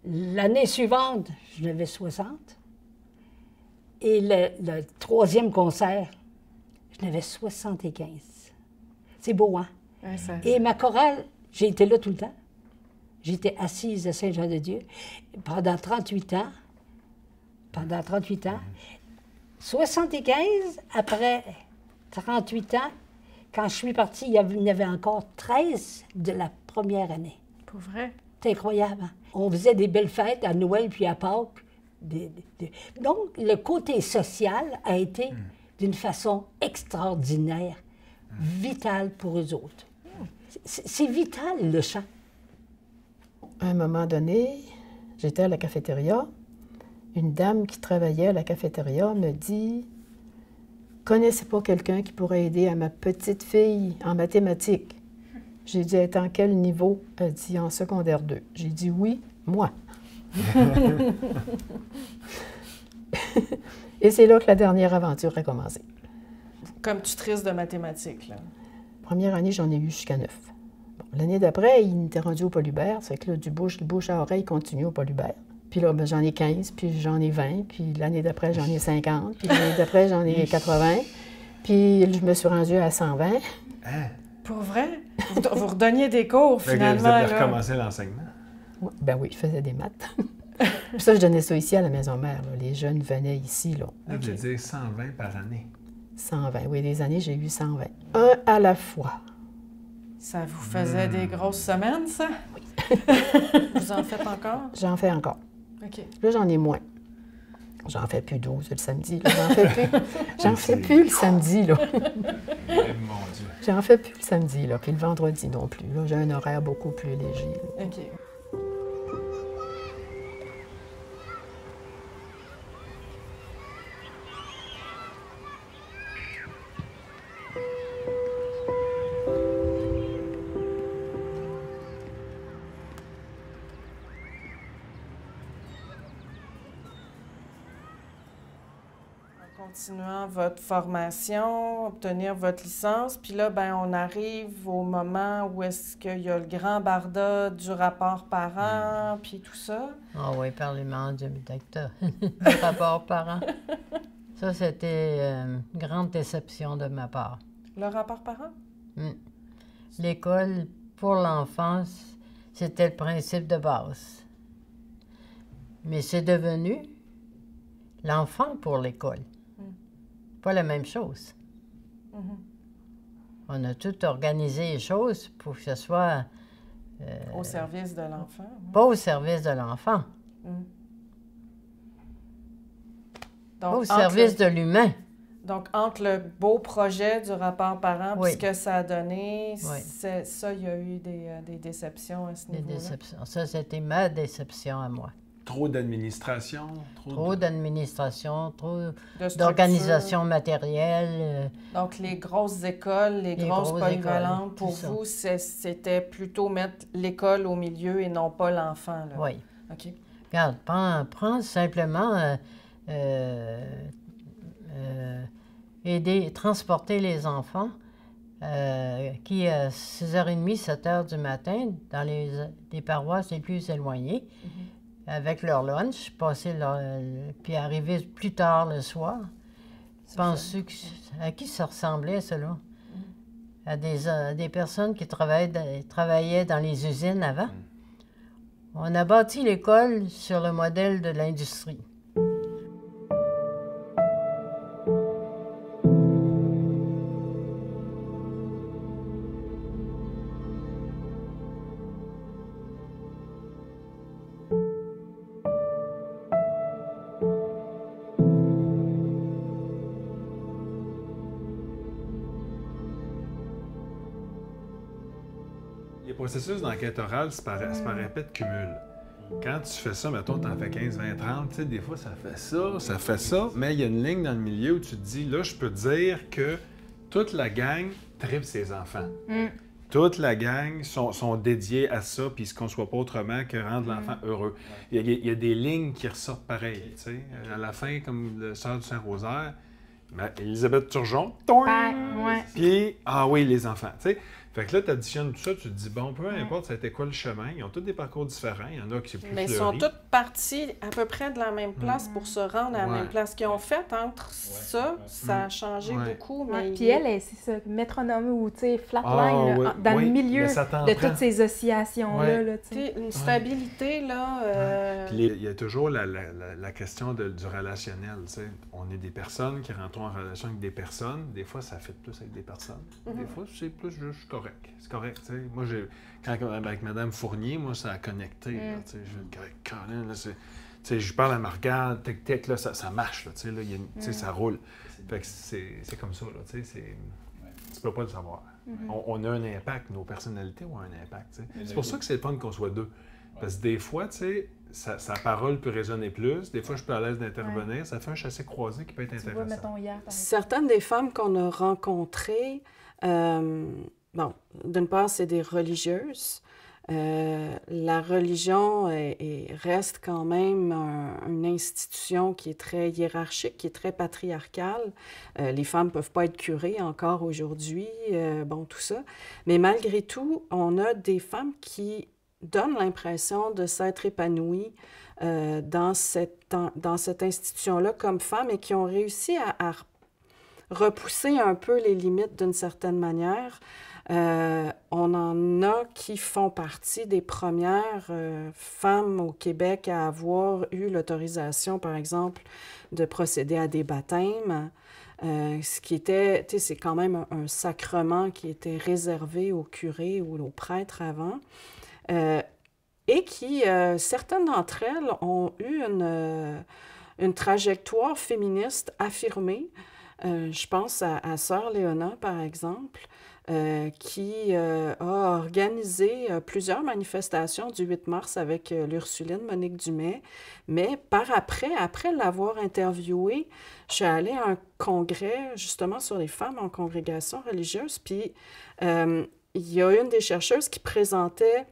S9: L'année suivante, j'en avais 60. Et le troisième concert, j'en avais 75. C'est beau, hein?
S1: Ouais, ça-
S9: Et ma chorale, j'ai été là tout le temps. J'étais assise à Saint-Jean-de-Dieu pendant 38 ans. Pendant 38 ans. 75, après 38 ans, quand je suis partie, il y en avait encore 13 de la première année.
S1: Pour vrai?
S9: C'est incroyable. Hein? On faisait des belles fêtes à Noël puis à Pâques. Donc, le côté social a été d'une façon extraordinaire, vital pour eux autres. C'est vital, le chant.
S3: À un moment donné, j'étais à la cafétéria. Une dame qui travaillait à la cafétéria me dit « Connaissez pas quelqu'un qui pourrait aider à ma petite fille en mathématiques? » J'ai dit « Elle est en quel niveau? » Elle dit « En secondaire 2. » J'ai dit « Oui, moi. » Et c'est là que la dernière aventure a commencé.
S1: Comme tutrice de mathématiques, là.
S3: Première année, j'en ai eu jusqu'à 9. Bon, l'année d'après, il était rendu au Paul Hubert. Ça fait que là, du bouche à oreille continue au Paul Hubert. Puis là, ben, j'en ai 15, puis j'en ai 20, puis l'année d'après, j'en ai 50, puis l'année d'après, j'en ai 80, puis je me suis rendue à 120.
S6: Hein?
S1: Pour vrai? Vous redonniez des cours,
S6: Fait que
S1: finalement,
S6: vous avez
S1: là.
S6: recommencé l'enseignement.
S3: Ouais, ben oui, je faisais des maths. Puis ça, je donnais ça ici à la maison mère. Là. Les jeunes venaient ici, là.
S6: Là, vous allez dire 120 par année.
S3: 120, oui, des années, j'ai eu 120. Un à la fois.
S1: Ça vous faisait des grosses semaines, ça? Oui. Vous en faites encore?
S3: J'en fais encore.
S1: OK.
S3: Là, j'en ai moins. J'en fais plus 12 le samedi. Là. J'en fais plus. J'en fais plus le samedi, là.
S6: Eh, mon Dieu.
S3: J'en fais plus le samedi, là. Puis le vendredi non plus. Là, j'ai un horaire beaucoup plus léger. Là.
S1: OK. Continuant votre formation, obtenir votre licence, puis là, ben, on arrive au moment où est-ce qu'il y a le grand barda du rapport parent, puis tout ça.
S7: Ah oui, parlement du docteur. Le rapport parent. Ça, c'était une grande déception de ma part.
S1: Le rapport parent?
S7: L'école, pour l'enfance, c'était le principe de base. Mais c'est devenu l'enfant pour l'école. Pas la même chose. On a tout organisé les choses pour que ce soit...
S1: Au service de l'enfant.
S7: Pas au service de l'enfant,
S1: Donc,
S7: pas au service de l'humain.
S1: Donc, entre le beau projet du rapport parent
S7: Oui.
S1: et ce que ça a donné,
S7: Oui.
S1: ça, il y a eu des déceptions à ce
S7: Des
S1: niveau-là.
S7: déceptions. Ça, c'était ma déception à moi.
S6: Trop d'administration.
S7: Trop d'administration, trop
S1: De structure.
S7: d'organisation matérielle.
S1: Donc, les grosses écoles, les grosses
S7: grosses
S1: polyvalentes,
S7: écoles,
S1: pour
S7: c'est ça.
S1: vous, c'était plutôt mettre l'école au milieu et non pas l'enfant. Là.
S7: Oui.
S1: OK.
S7: Regarde, prends simplement aider, transporter les enfants qui, à 6h30, 7h du matin, dans les paroisses les plus éloignées, avec leur lunch, puis arriver plus tard le soir. Penses-tu à qui ça ressemblait, cela? À des personnes qui travaillaient dans les usines avant? On a bâti l'école sur le modèle de l'industrie.
S6: Les processus d'enquête orale, c'est par effet de cumul. Quand tu fais ça, mettons, tu en fais 15, 20, 30, tu sais, des fois, ça fait ça, mais il y a une ligne dans le milieu où tu te dis, là, je peux te dire que toute la gang tripe ses enfants. Toute la gang sont dédiés à ça, puis ils ne se conçoivent pas autrement que rendre l'enfant heureux. Il y a des lignes qui ressortent pareil, tu sais. À la fin, comme le Sœur du Saint-Rosaire, Élisabeth Turgeon,
S4: Ouais.
S6: puis, ah oui, les enfants, tu sais. Fait que là, tu additionnes tout ça, tu te dis, bon, peu importe, ça a été quoi le chemin. Ils ont tous des parcours différents. Il y en a qui c'est plus
S1: Mais ils sont tous partis à peu près de la même place pour se rendre à la même place. Ce qu'ils ont fait entre ça a changé beaucoup. Mais
S4: puis elle, c'est ça, métronome ou, tu sais, flatline, dans le milieu de toutes ces oscillations-là. Là,
S1: une stabilité, là...
S6: Puis il y a toujours la question du relationnel, tu sais. On est des personnes qui rentrent en relation avec des personnes. Des fois, ça fait plus avec des personnes. Des fois, c'est plus juste correct. C'est correct, tu sais. Moi, avec Mme Fournier, moi, ça a connecté, là, tu sais. Je dis, Colin, là, tu sais, je parle à Margade, tic-tic, là, ça marche, là, tu sais, là, tu sais, ça roule. Fait que c'est comme ça, là, tu sais, tu peux pas le savoir. On a un impact, nos personnalités ont un impact, tu sais. C'est pour ça que c'est le fun qu'on soit deux. Parce que des fois, tu sais, sa parole peut résonner plus. Des fois, je suis à l'aise d'intervenir. Ça fait un chassé-croisé qui peut être intéressant.
S4: Tu vois, mettons, hier,
S1: certaines des femmes qu'on a rencontrées, bon, d'une part, c'est des religieuses. La religion reste quand même une institution qui est très hiérarchique, qui est très patriarcale. Les femmes ne peuvent pas être curées encore aujourd'hui, bon, tout ça. Mais malgré tout, on a des femmes qui donnent l'impression de s'être épanouies dans cette institution-là comme femmes et qui ont réussi à repousser un peu les limites d'une certaine manière. On en a qui font partie des premières femmes au Québec à avoir eu l'autorisation, par exemple, de procéder à des baptêmes, ce qui était, tu sais, c'est quand même un sacrement qui était réservé aux curés ou aux prêtres avant, et qui, certaines d'entre elles ont eu une trajectoire féministe affirmée. Je pense à Sœur Léona, par exemple, qui a organisé plusieurs manifestations du 8 mars avec l'Ursuline Monique Dumais. Mais après l'avoir interviewée, je suis allée à un congrès justement sur les femmes en congrégation religieuse. Puis il y a une des chercheuses qui présentait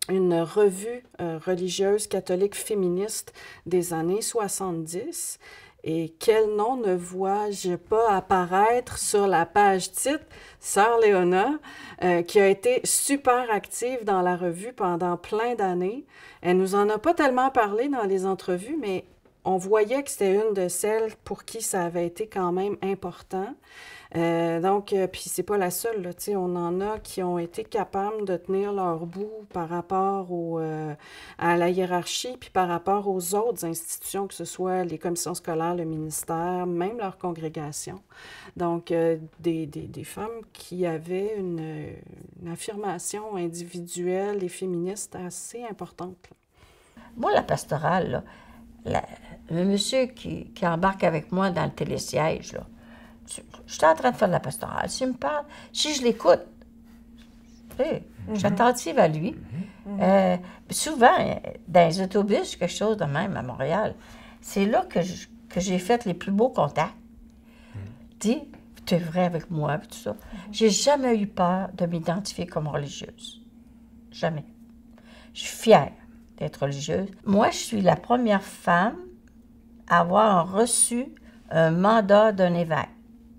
S1: une revue religieuse catholique féministe des années 70. Et quel nom ne vois-je pas apparaître sur la page titre, Sœur Léona, qui a été super active dans la revue pendant plein d'années. Elle nous en a pas tellement parlé dans les entrevues, mais on voyait que c'était une de celles pour qui ça avait été quand même important. Donc, puis c'est pas la seule, là, tu sais, on en a qui ont été capables de tenir leur bout par rapport à la hiérarchie, puis par rapport aux autres institutions, que ce soit les commissions scolaires, le ministère, même leur congrégation. Donc, des femmes qui avaient une affirmation individuelle et féministe assez importante, là.
S7: Moi, la pastorale, là, le monsieur qui embarque avec moi dans le télésiège, là, je suis en train de faire de la pastorale. S'il me parle, si je l'écoute, je suis attentive à lui. Souvent, dans les autobus, quelque chose de même à Montréal, c'est là que j'ai fait les plus beaux contacts. Dis, tu es vrai avec moi, puis tout ça. J'ai jamais eu peur de m'identifier comme religieuse. Jamais. Je suis fière d'être religieuse. Moi, je suis la première femme à avoir reçu un mandat d'un évêque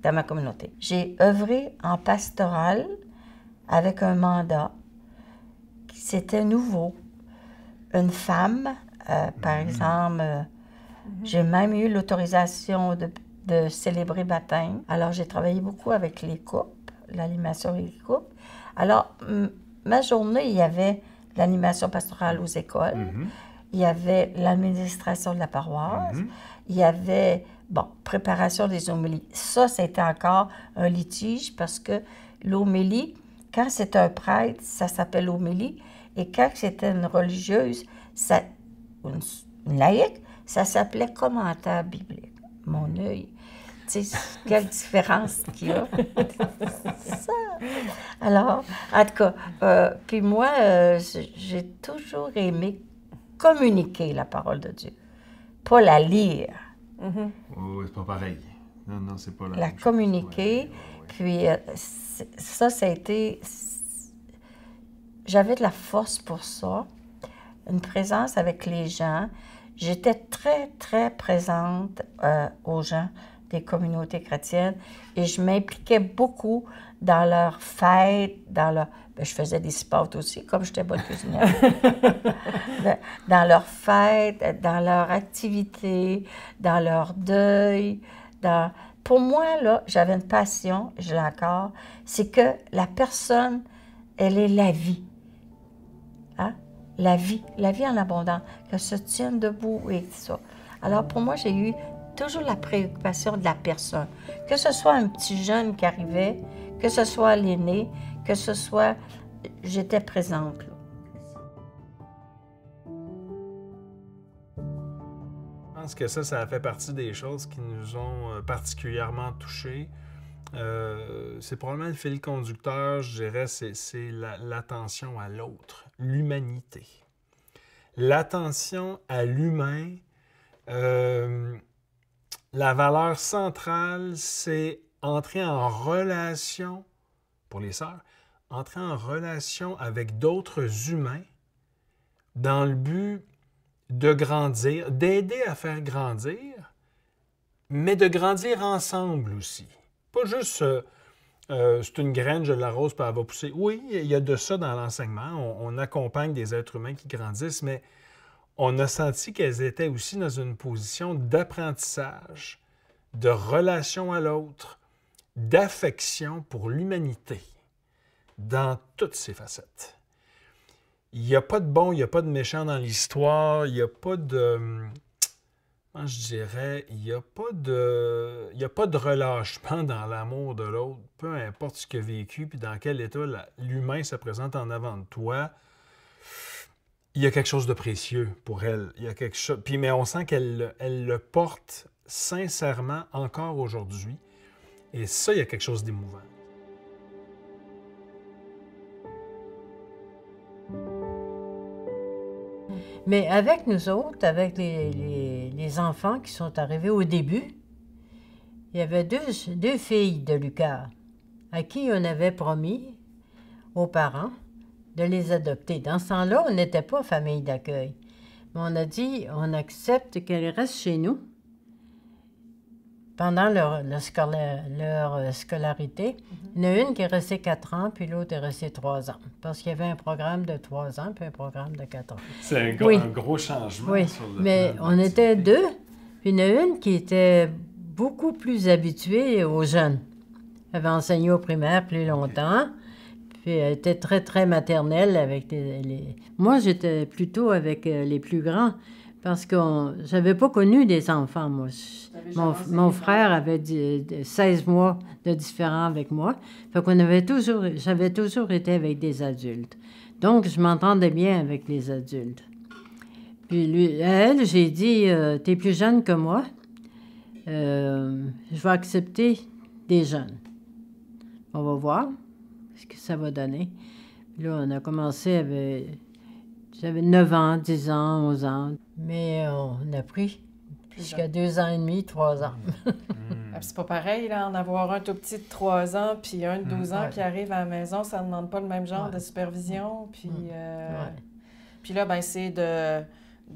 S7: dans ma communauté. J'ai œuvré en pastoral avec un mandat. C'était nouveau. Une femme, par exemple, j'ai même eu l'autorisation de célébrer baptême. Alors, j'ai travaillé beaucoup avec les couples, l'animation et les couples. Alors, ma journée, il y avait l'animation pastorale aux écoles, il y avait l'administration de la paroisse, il y avait, préparation des homélies. Ça, c'était encore un litige parce que l'homélie, quand c'est un prêtre, ça s'appelle homélie, et quand c'était une religieuse, une laïque, ça s'appelait commentaire biblique. Mon œil, tu sais, quelle différence qu'il y a. Ça. Alors, en tout cas, puis moi, j'ai toujours aimé communiquer la parole de Dieu, pas la lire.
S6: Oh, c'est pas pareil. Non, c'est pas
S7: la communiquer, puis ça a été... J'avais de la force pour ça, une présence avec les gens. J'étais très, très présente aux gens des communautés chrétiennes et je m'impliquais beaucoup dans leurs fêtes, dans leur... Ben, je faisais des spots aussi, comme j'étais bonne cuisinière. Dans leurs fêtes, dans leurs activités, dans leur deuil. Pour moi, là, j'avais une passion, je l'ai encore, c'est que la personne, elle est la vie. Hein? La vie en abondance, qu'elle se tienne debout et tout ça. Alors, pour moi, j'ai eu toujours la préoccupation de la personne. Que ce soit un petit jeune qui arrivait, que ce soit l'aîné, que ce soit... J'étais présente, là.
S6: Je pense que ça a fait partie des choses qui nous ont particulièrement touchés. C'est probablement le fil conducteur, je dirais, c'est l'attention à l'autre, l'humanité. L'attention à l'humain, la valeur centrale, c'est entrer en relation, pour les sœurs, entrer en relation avec d'autres humains dans le but de grandir, d'aider à faire grandir, mais de grandir ensemble aussi. Pas juste c'est une graine, je l'arrose, puis elle va pousser. Oui, il y a de ça dans l'enseignement. On accompagne des êtres humains qui grandissent, mais on a senti qu'elles étaient aussi dans une position d'apprentissage, de relation à l'autre, d'affection pour l'humanité, dans toutes ses facettes. Il n'y a pas de bon, il n'y a pas de méchant dans l'histoire, il n'y a pas de... Comment je dirais, il n'y a pas de relâchement dans l'amour de l'autre, peu importe ce qu'il a vécu, puis dans quel état l'humain se présente en avant de toi. Il y a quelque chose de précieux pour elle. Il y a quelque chose... Puis, mais on sent qu'elle le porte sincèrement encore aujourd'hui. Et ça, il y a quelque chose d'émouvant.
S2: Mais avec nous autres, avec les enfants qui sont arrivés au début, il y avait deux filles de Lucas à qui on avait promis aux parents de les adopter. Dans ce temps-là, on n'était pas famille d'accueil. Mais on a dit, on accepte qu'elles restent chez nous pendant leur scolarité. Il y en a une qui est restée 4 ans, puis l'autre est restée 3 ans. Parce qu'il y avait un programme de 3 ans, puis un programme de 4 ans.
S6: C'est un gros changement.
S2: Oui,
S6: sur le
S2: mais
S6: plan
S2: on était 2, puis il y en a une qui était beaucoup plus habituée aux jeunes. Elle avait enseigné au primaire plus longtemps, puis elle était très, très maternelle avec les... Moi, j'étais plutôt avec les plus grands, parce que j'avais pas connu des enfants, moi. Mon frère avait 16 mois de différence avec moi. Fait qu'on j'avais toujours été avec des adultes. Donc, je m'entendais bien avec les adultes. Puis à elle, j'ai dit, t'es plus jeune que moi. Je vais accepter des jeunes. On va voir ce que ça va donner. Puis là, on a commencé avec... J'avais 9 ans, 10 ans, 11 ans. Mais on a pris jusqu'à 2 ans et demi, 3 ans.
S1: C'est pas pareil, là, en avoir un tout petit de 3 ans puis un de 12 ans qui arrive à la maison, ça ne demande pas le même genre de supervision. Puis, puis là, ben, c'est de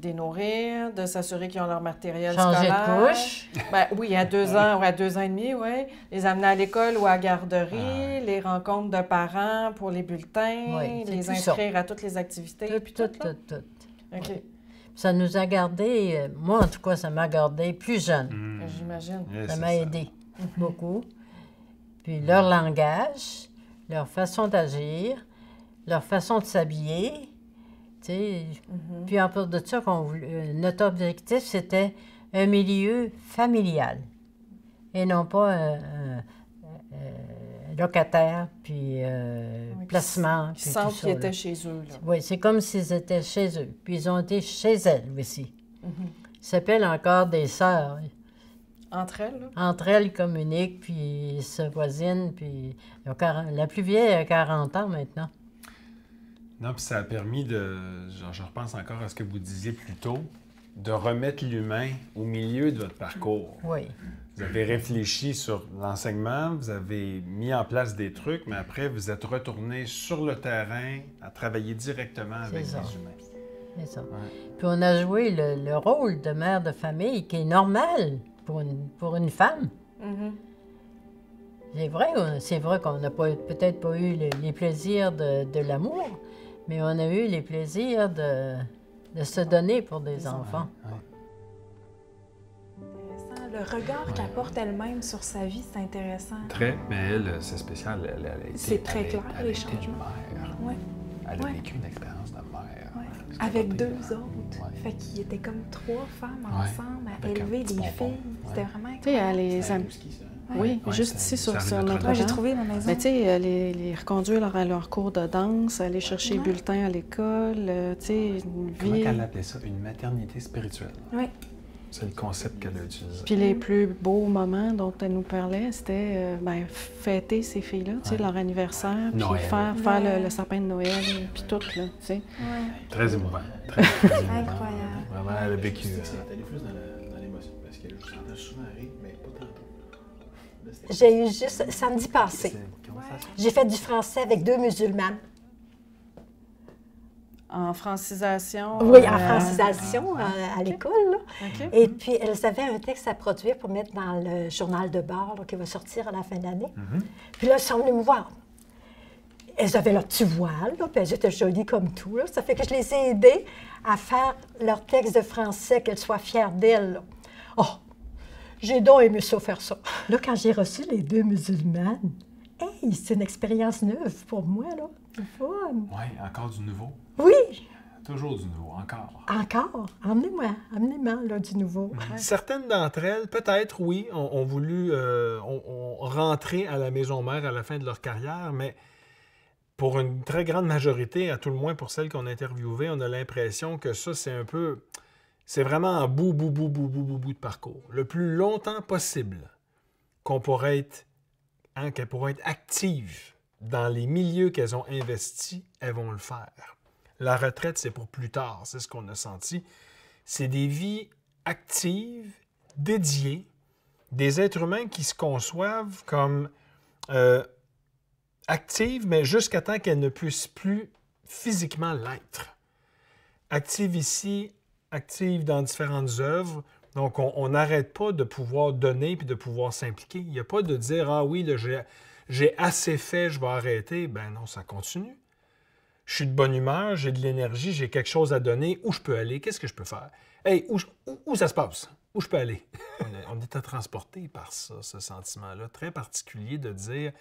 S1: les nourrir, de s'assurer qu'ils ont leur matériel scolaire.
S2: Changer de couche.
S1: Ben, oui, à 2 ans ou à 2 ans et demi, oui. Les amener à l'école ou à la garderie, les rencontres de parents pour les bulletins, les inscrire à toutes les activités.
S2: Tout.
S1: OK.
S2: Ça nous a gardé, moi en tout cas, ça m'a gardé plus jeune.
S1: J'imagine.
S2: Ça m'a aidé beaucoup. Puis leur langage, leur façon d'agir, leur façon de s'habiller. Puis en plus de ça, notre objectif, c'était un milieu familial et non pas un locataire, puis placement.
S1: Ils sentent qu'ils étaient chez eux. Là.
S2: Oui, c'est comme s'ils étaient chez eux. Puis ils ont été chez elles aussi. Ils s'appellent encore des sœurs.
S1: Entre elles, là?
S2: Entre elles, ils communiquent, puis ils se voisinent. Puis la plus vieille a 40 ans maintenant.
S6: Non, puis ça a permis de... Je repense encore à ce que vous disiez plus tôt, de remettre l'humain au milieu de votre parcours.
S2: Oui.
S6: Vous avez réfléchi sur l'enseignement, vous avez mis en place des trucs, mais après, vous êtes retourné sur le terrain à travailler directement avec les humains.
S2: C'est ça.
S6: Ouais.
S2: Puis on a joué le rôle de mère de famille qui est normal pour une femme.
S3: C'est vrai qu'on n'a peut-être pas eu les plaisirs de l'amour, mais on a eu les plaisirs de se donner pour des enfants.
S4: Le regard qu'elle porte elle-même sur sa vie, c'est intéressant.
S6: Très, mais elle, c'est spécial. Elle a été,
S4: C'est très clair,
S6: elle a
S4: les
S6: été une
S4: changements.
S6: mère.
S4: Ouais.
S6: Elle a vécu une expérience de mère.
S4: Ouais.
S6: C'est
S4: Avec
S6: capoté,
S4: 2
S6: là.
S4: autres.
S6: Ouais.
S4: Fait qu'ils étaient comme 3 femmes
S6: Ouais.
S4: ensemble à
S6: Avec un
S4: élever
S6: petit
S4: des
S6: pompon.
S4: filles. C'était vraiment
S1: Tu sais,
S4: incroyable.
S1: les amis. Oui,
S6: Ouais,
S1: juste
S6: c'est-
S1: ici sur
S6: ça arrive
S1: notre
S6: notre
S4: Ouais, j'ai
S1: banc.
S4: trouvé ma maison.
S1: Mais tu sais, les reconduire à leur cours de danse, aller chercher
S4: Ouais.
S1: bulletins à l'école, tu sais, une
S6: Comment
S1: vie.
S6: elle appelait ça? Une maternité spirituelle.
S4: Oui.
S6: C'est le concept qu'elle a utilisé.
S1: Puis les plus beaux moments dont elle nous parlait, c'était fêter ces filles-là, tu sais,
S6: Ouais.
S1: leur anniversaire, puis
S6: Noël.
S1: faire
S4: Noël.
S1: le sapin de Noël, puis tout, là, tu sais.
S4: Ouais.
S6: Très émouvant. Très, très émouvant.
S4: Incroyable.
S6: Vraiment, elle a vécu.
S11: T'allais plus dans l'émotion, parce que je s'entends souvent rire, mais pas tantôt. Là, c'était-
S2: J'ai eu juste samedi passé.
S11: Comment ça se fait?
S2: J'ai fait du français avec 2 musulmanes.
S1: En francisation.
S2: Oui, en francisation à l'école. Là.
S1: OK.
S2: Et puis, elles avaient un texte à produire pour mettre dans le journal de bord là, qui va sortir à la fin de l'année. Puis là, elles sont venues me voir. Elles avaient leur petit voile, là, puis elles étaient jolies comme tout. Là. Ça fait que je les ai aidées à faire leur texte de français, qu'elles soient fières d'elles. Là. Oh, j'ai donc aimé ça faire ça. Là, quand j'ai reçu les 2 musulmanes, hey, c'est une expérience neuve pour moi, là. C'est fun.
S6: Oui, encore du nouveau.
S2: Oui,
S6: Toujours du nouveau, encore.
S2: encore. Emmenez-moi là, du nouveau.
S6: Certaines d'entre elles, peut-être, oui, ont voulu ont rentrer à la maison mère à la fin de leur carrière, mais pour une très grande majorité, à tout le moins pour celles qu'on a interviewées, on a l'impression que ça, c'est un peu... C'est vraiment un bout de parcours. Le plus longtemps possible qu'elle pourrait être active dans les milieux qu'elles ont investis, elles vont le faire. La retraite, c'est pour plus tard, c'est ce qu'on a senti. C'est des vies actives, dédiées, des êtres humains qui se conçoivent comme actives, mais jusqu'à temps qu'elles ne puissent plus physiquement l'être. Actives ici, actives dans différentes œuvres. Donc, on n'arrête pas de pouvoir donner puis de pouvoir s'impliquer. Il n'y a pas de dire « Ah oui, là, j'ai assez fait, je vais arrêter. » Ben non, ça continue. Je suis de bonne humeur, j'ai de l'énergie, j'ai quelque chose à donner. Où je peux aller? Qu'est-ce que je peux faire? Hey, où ça se passe? Où je peux aller? On était transporté par ça, ce sentiment-là, très particulier de dire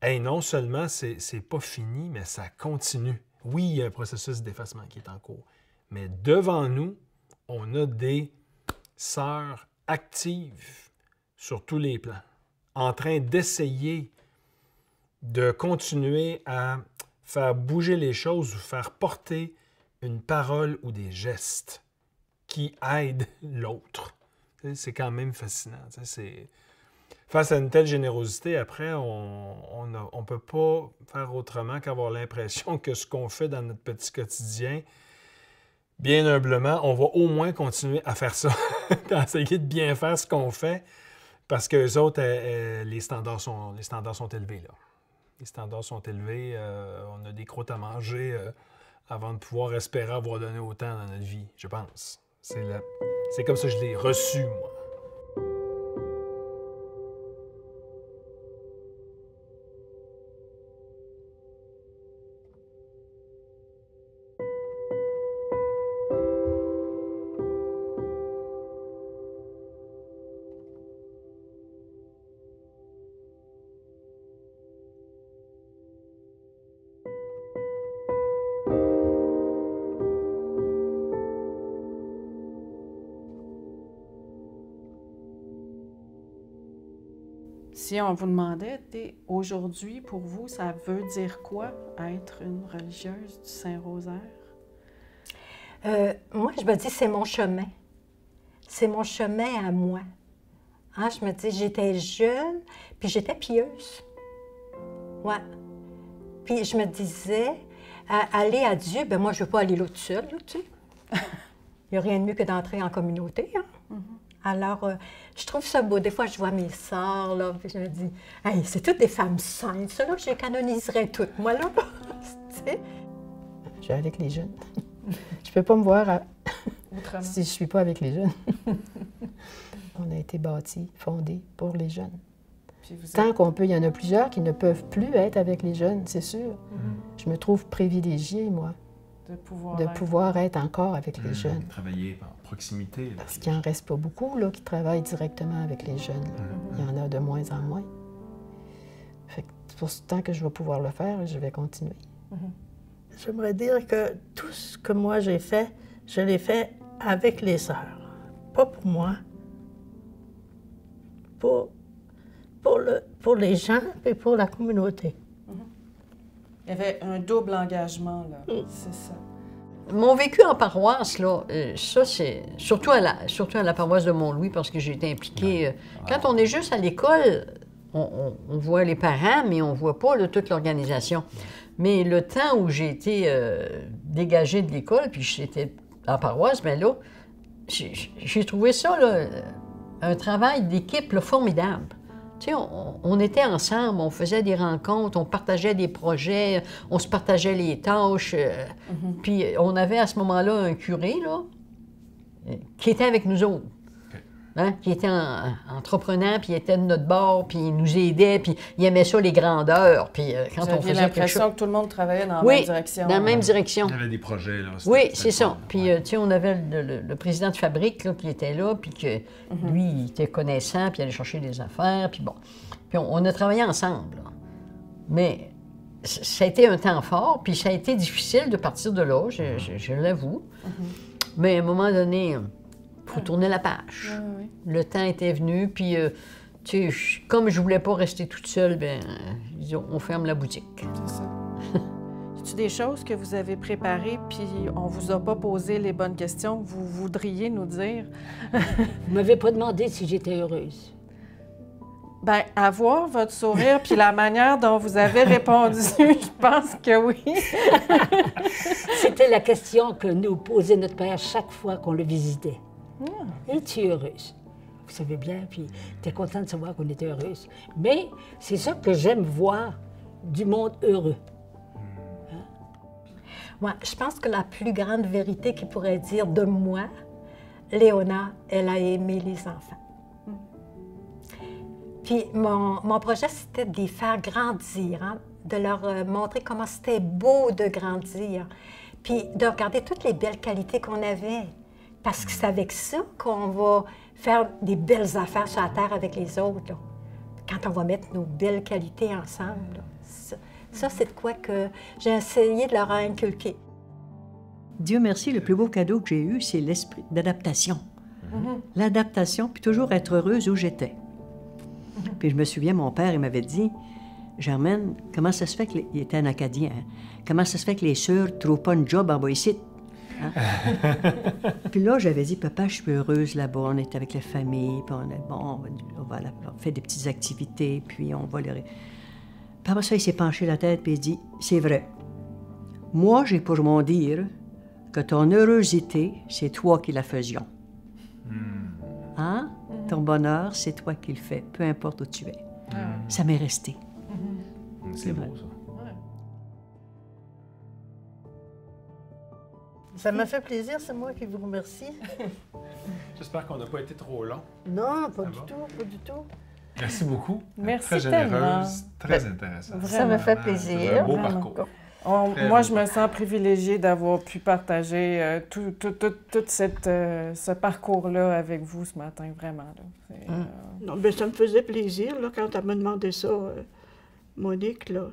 S6: hey, non seulement c'est pas fini, mais ça continue. Oui, il y a un processus d'effacement qui est en cours. Mais devant nous, on a des sœurs actives sur tous les plans, en train d'essayer de continuer à faire bouger les choses ou faire porter une parole ou des gestes qui aident l'autre. C'est quand même fascinant. Face à une telle générosité, après, on ne peut pas faire autrement qu'avoir l'impression que ce qu'on fait dans notre petit quotidien, bien humblement, on va au moins continuer à faire ça, à essayer de bien faire ce qu'on fait, parce qu'eux autres, les standards sont élevés, là. Les standards sont élevés, on a des croûtes à manger avant de pouvoir espérer avoir donné autant dans notre vie, je pense. C'est comme ça que je l'ai reçu, moi.
S1: Si on vous demandait, aujourd'hui, pour vous, ça veut dire quoi être une religieuse du Saint-Rosaire?
S2: Moi, je me dis, c'est mon chemin. C'est mon chemin à moi. Hein, je me dis, j'étais jeune, puis j'étais pieuse. Ouais. Puis je me disais, aller à Dieu, ben moi, je ne veux pas aller là toute seule, là, tu sais. Il n'y a rien de mieux que d'entrer en communauté, hein. Alors, je trouve ça beau. Des fois, je vois mes sœurs, là, puis je me dis, hey, c'est toutes des femmes saintes, ça, là, je les canoniserais toutes, moi, là. Tu sais?
S3: Je vais avec les jeunes. Je peux pas me voir si je suis pas avec les jeunes. On a été bâti, fondé pour les jeunes.
S1: Puis vous
S3: Tant
S1: êtes-
S3: qu'on peut, il y en a plusieurs qui ne peuvent plus être avec les jeunes, c'est sûr. Je me trouve privilégiée, moi,
S1: de pouvoir
S3: de
S1: être-
S3: pouvoir être encore avec les jeunes.
S11: Travailler en proximité. Là.
S3: Parce qu'il n'en reste pas beaucoup là, qui travaillent directement avec les jeunes. Là. Il y en a de moins en moins. Fait que pour ce temps que je vais pouvoir le faire, je vais continuer. J'aimerais dire que tout ce que moi j'ai fait, je l'ai fait avec les sœurs. Pas pour moi. Pour les gens et pour la communauté.
S1: Il y avait un double engagement, là. C'est ça.
S10: Mon vécu en paroisse, là, ça, c'est surtout à la paroisse de Mont-Louis, parce que j'ai été impliquée. Quand on est juste à l'école, on voit les parents, mais on ne voit pas là, toute l'organisation. Mais le temps où j'ai été dégagée de l'école, puis j'étais en paroisse, bien là, j'ai trouvé ça, là, un travail d'équipe là, formidable. Tu sais, on était ensemble, on faisait des rencontres, on partageait des projets, on se partageait les tâches. Puis on avait à ce moment-là un curé, là, qui était avec nous autres. Hein, qui était entreprenant, puis il était de notre bord, puis il nous aidait, puis il aimait ça, les grandeurs. Puis quand
S1: Vous
S10: on
S1: aviez
S10: faisait quelque
S1: l'impression
S10: chose...
S1: que tout le monde travaillait dans la
S10: Oui,
S1: même direction.
S10: dans la même direction.
S11: Il y avait des projets. Là.
S10: Oui,
S11: C'était
S10: c'est ça.
S11: fun.
S10: Puis,
S11: Ouais.
S10: tu sais, on avait le président de fabrique là, qui était là, puis que lui, il était connaissant, puis il allait chercher des affaires, puis bon. Puis on a travaillé ensemble. Là. Mais ça a été un temps fort, puis ça a été difficile de partir de là, je l'avoue. Mais à un moment donné, il faut tourner la page.
S1: Oui.
S10: Le temps était venu, puis, tu sais, comme je voulais pas rester toute seule, bien, on ferme la boutique.
S1: C'est ça. Y a-t-il des choses que vous avez préparées puis on vous a pas posé les bonnes questions que vous voudriez nous dire?
S9: Vous m'avez pas demandé si j'étais heureuse.
S1: Bien, à voir votre sourire puis la manière dont vous avez répondu, je pense que oui.
S9: C'était la question que nous posait notre père chaque fois qu'on le visitait. Es-tu heureuse? Vous savez bien, puis tu es content de savoir qu'on était heureuse. Mais c'est ça que j'aime voir, du monde heureux.
S2: Moi, je pense que la plus grande vérité qu'il pourrait dire de moi, Léona, elle a aimé les enfants. Puis mon projet, c'était de les faire grandir, hein, de leur montrer comment c'était beau de grandir, puis de regarder toutes les belles qualités qu'on avait. Parce que c'est avec ça qu'on va faire des belles affaires sur la terre avec les autres, là. Quand on va mettre nos belles qualités ensemble. Là. Ça, c'est de quoi que j'ai essayé de leur inculquer.
S10: Dieu merci, le plus beau cadeau que j'ai eu, c'est l'esprit d'adaptation. L'adaptation, puis toujours être heureuse où j'étais. Puis je me souviens, mon père, il m'avait dit, « Germaine, comment ça se fait que... » Il était un Acadien. Hein? « Comment ça se fait que les sœurs ne trouvent pas un job en bas ici? Hein? » Puis là, j'avais dit, « Papa, je suis heureuse là-bas. On est avec la famille, puis on est bon, on fait des petites activités, puis on va les... » Puis après ça, il s'est penché la tête, puis il dit, « C'est vrai. Moi, j'ai pour mon dire que ton heurosité, c'est toi qui la faisions. Hein? Ton bonheur, c'est toi qui le fais, peu importe où tu es. Ça m'est resté.
S11: C'est beau, ça.
S3: Ça m'a fait plaisir, c'est moi qui vous remercie.
S6: J'espère qu'on n'a pas été trop long.
S3: Non, pas
S6: Ça
S3: du
S6: va?
S3: tout, pas du tout.
S6: Merci beaucoup.
S1: Merci
S6: Très
S1: tellement.
S6: généreuse, très intéressant.
S7: Ça me fait
S6: C'est
S7: plaisir.
S6: un beau
S1: Vraiment.
S6: parcours.
S1: Moi, je me sens privilégiée d'avoir pu partager tout ce parcours-là avec vous ce matin, vraiment. Là.
S8: Non, ben ça me faisait plaisir, là, quand elle m'a demandé ça, Monique, là.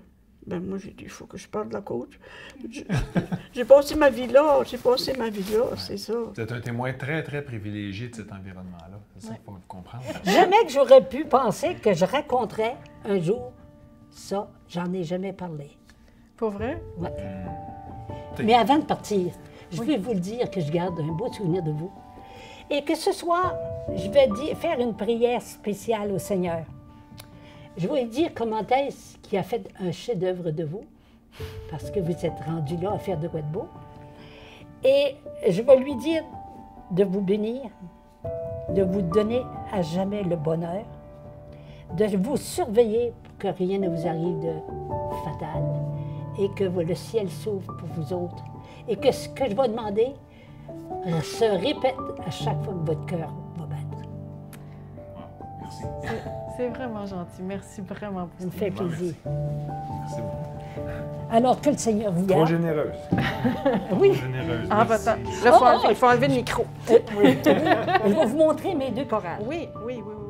S8: Ben moi, j'ai dit, il faut que je parle de la coach. J'ai passé ma vie là, c'est ça.
S6: Vous êtes un témoin très, très privilégié de cet environnement-là. C'est ça qu'il faut comprendre.
S9: Jamais que j'aurais pu penser que je raconterais un jour ça. J'en ai jamais parlé.
S1: Pour vrai?
S9: Ouais. Mais avant de partir, je vais vous le dire que je garde un beau souvenir de vous. Et que ce soir, je vais faire une prière spéciale au Seigneur. Je vais lui dire comment est-ce qu'il a fait un chef-d'œuvre de vous, parce que vous êtes rendu là à faire de quoi de beau. Et je vais lui dire de vous bénir, de vous donner à jamais le bonheur, de vous surveiller pour que rien ne vous arrive de fatal, et que le ciel s'ouvre pour vous autres, et que ce que je vais demander se répète à chaque fois que votre cœur va battre.
S1: C'est vraiment gentil. Merci vraiment beaucoup.
S9: Ça me fait plaisir.
S11: Merci beaucoup.
S9: Alors, que le Seigneur vous
S11: Trop
S9: garde.
S11: généreuse.
S9: Oui.
S11: Trop généreuse.
S1: Ah,
S11: merci.
S1: va-t'en. Là, il faut enlever le micro.
S9: Je vais vous montrer mes deux chorales.
S1: Oui, oui, oui, oui.